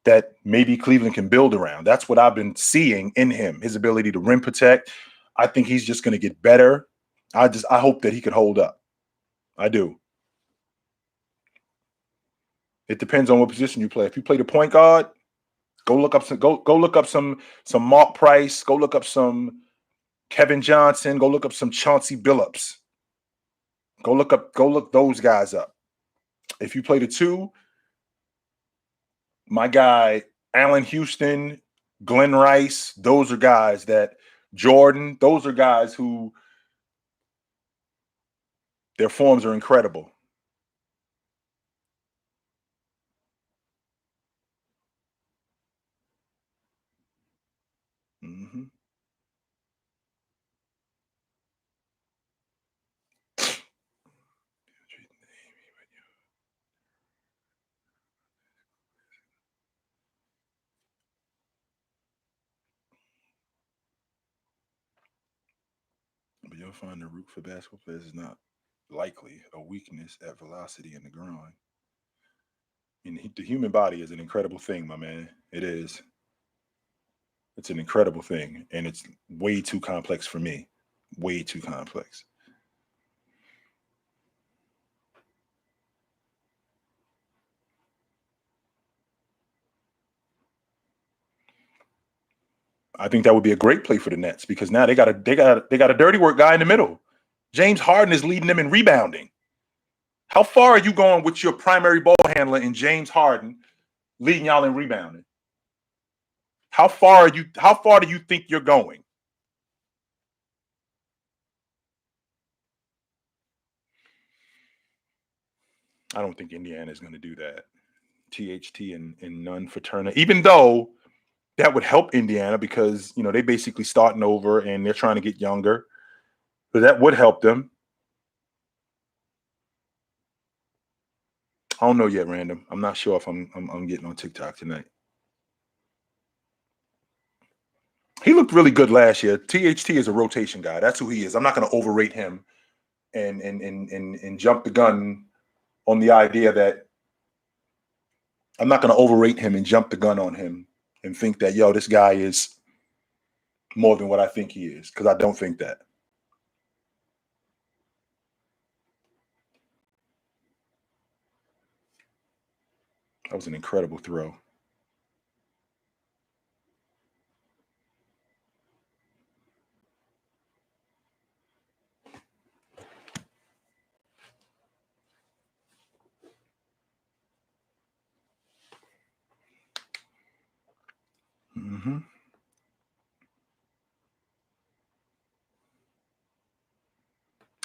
that maybe Cleveland can build around. That's what I've been seeing in him, his ability to rim protect. I think he's just going to get better. I hope that he could hold up. I do. It depends on what position you play. If you play the point guard, go look up some Mark Price, go look up some Kevin Johnson, go look up some Chauncey Billups. Go look those guys up. If you play the two, my guy Allen Houston, Glenn Rice, those are guys that Jordan, those are guys who their forms are incredible. Mm-hmm. But you'll find the root for basketball players is not likely a weakness at velocity in the groin. I mean, the human body is an incredible thing, my man. It is. It's an incredible thing, and it's way too complex for me. Way too complex. I think that would be a great play for the Nets because now they got a dirty work guy in the middle. James Harden is leading them in rebounding. How far are you going with your primary ball handler in James Harden leading y'all in rebounding? How far do you think you're going? I don't think Indiana is going to do that. THT and none for Turner, even though that would help Indiana because they basically starting over and they're trying to get younger. But that would help them. I don't know yet, Random. I'm not sure if I'm getting on TikTok tonight. He looked really good last year. THT is a rotation guy. That's who he is. I'm not going to overrate him and jump the gun on the idea that I'm not going to overrate him and jump the gun on him and think that this guy is more than what I think he is because I don't think that. That was an incredible throw. Mm-hmm.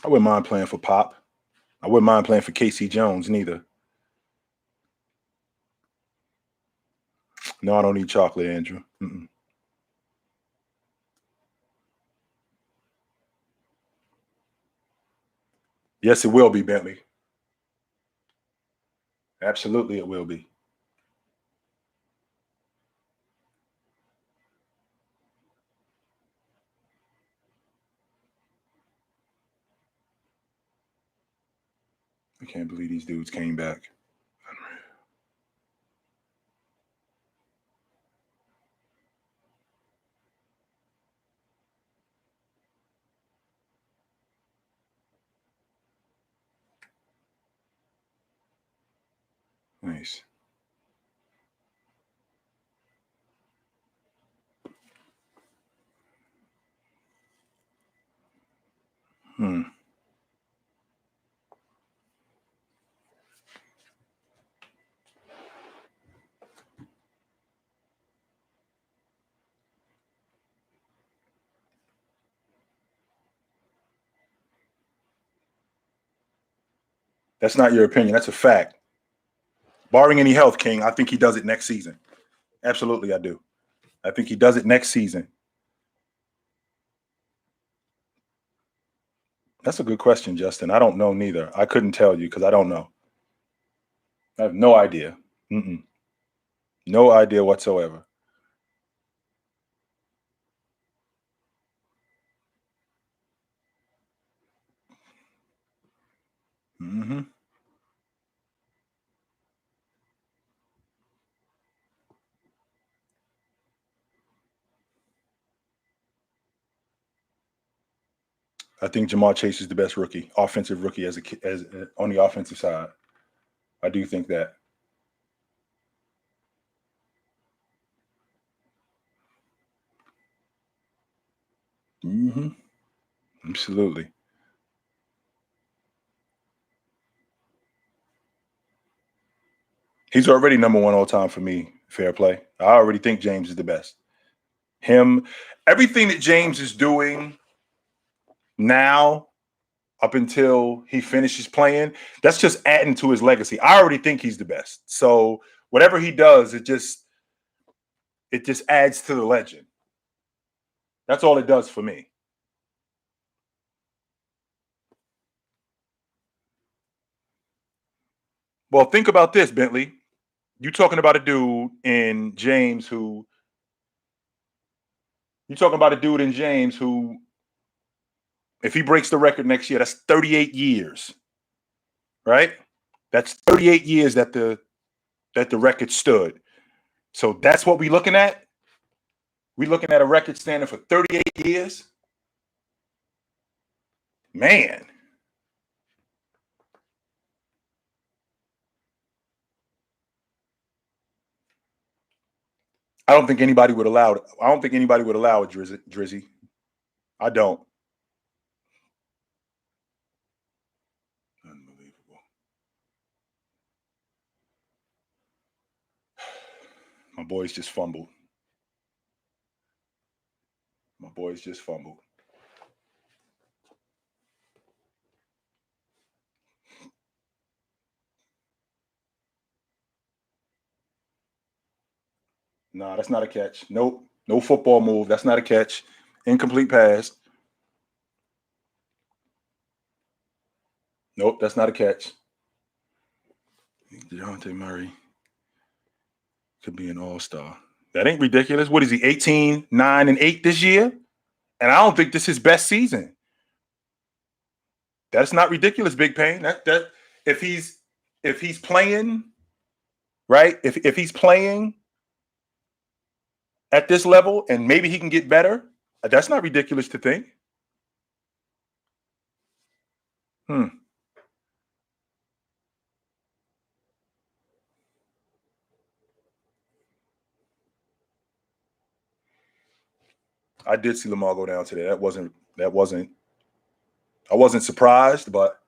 I wouldn't mind playing for Pop. I wouldn't mind playing for Casey Jones neither. No, I don't need chocolate, Andrew. Mm-mm. Yes, it will be, Bentley. Absolutely, it will be. I can't believe these dudes came back. Nice. Hmm. That's not your opinion. That's a fact. Barring any health, King, I think he does it next season. Absolutely, I do. I think he does it next season. That's a good question, Justin. I don't know neither. I couldn't tell you because I don't know. I have no idea. Mm-mm. No idea whatsoever. Mm-hmm. I think Jamar Chase is the best rookie, offensive rookie as on the offensive side. I do think that. Mm-hmm. Absolutely. He's already number one all time for me. Fair play. I already think James is the best. Him, everything that James is doing now up until he finishes playing, that's just adding to his legacy. I already think he's the best. So whatever he does, it just adds to the legend. That's all it does for me. Well, think about this, Bentley. You're talking about a dude in James who if he breaks the record next year, that's 38 years, right? That's 38 years that the record stood. So that's what we're looking at. We're looking at a record standing for 38 years. Man. I don't think anybody would allow it. I don't think anybody would allow it, Drizzy. I don't. Unbelievable. My boys just fumbled. Nah, that's not a catch. Nope. No football move. That's not a catch. Incomplete pass. Nope, that's not a catch. DeJounte Murray could be an all-star. That ain't ridiculous. What is he, 18, 9, and 8 this year? And I don't think this is his best season. That's not ridiculous, Big Pain. That if he's playing, right? If he's playing at this level and maybe he can get better, that's not ridiculous to think. I did see Lamar go down today. I wasn't surprised, but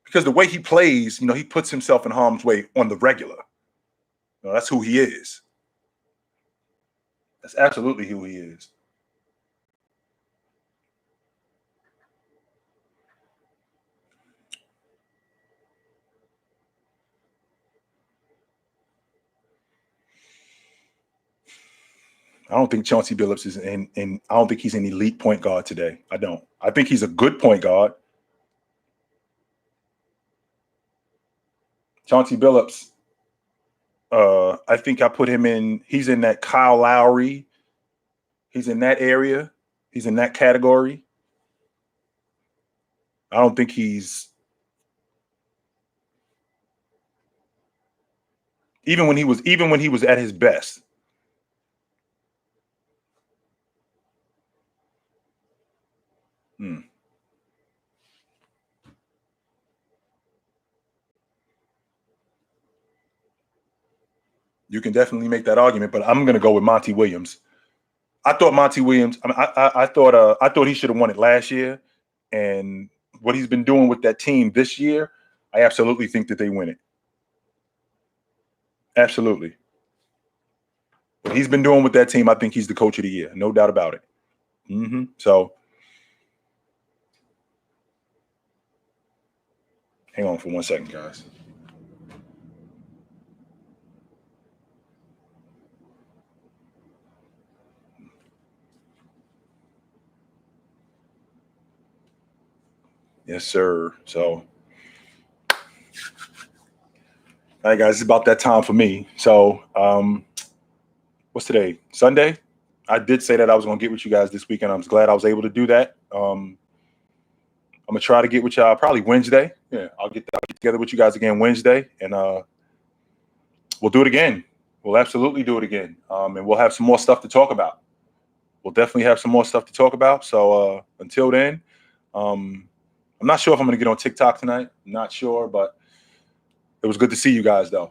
because the way he plays, he puts himself in harm's way on the regular. That's who he is. That's absolutely who he is. I don't think Chauncey Billups is in I don't think he's an elite point guard today. I don't. I think he's a good point guard. Chauncey Billups, I think I put him in, he's in that Kyle Lowry. He's in that area. He's in that category. I don't think he's, even when he was at his best. You can definitely make that argument, but I'm going to go with Monty Williams. I thought Monty Williams. I thought he should have won it last year, and what he's been doing with that team this year, I absolutely think that they win it. Absolutely. What he's been doing with that team, I think he's the coach of the year, no doubt about it. So, hang on for 1 second, guys. Yes, sir. So, all right, guys, it's about that time for me. So, what's today? Sunday? I did say that I was going to get with you guys this weekend. I'm glad I was able to do that. I'm going to try to get with y'all probably Wednesday. Yeah, I'll get together with you guys again Wednesday, and we'll do it again. We'll absolutely do it again. And we'll have some more stuff to talk about. We'll definitely have some more stuff to talk about. So until then, I'm not sure if I'm going to get on TikTok tonight. I'm not sure, but it was good to see you guys, though.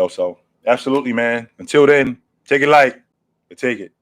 So absolutely, man. Until then, take it light. Take it.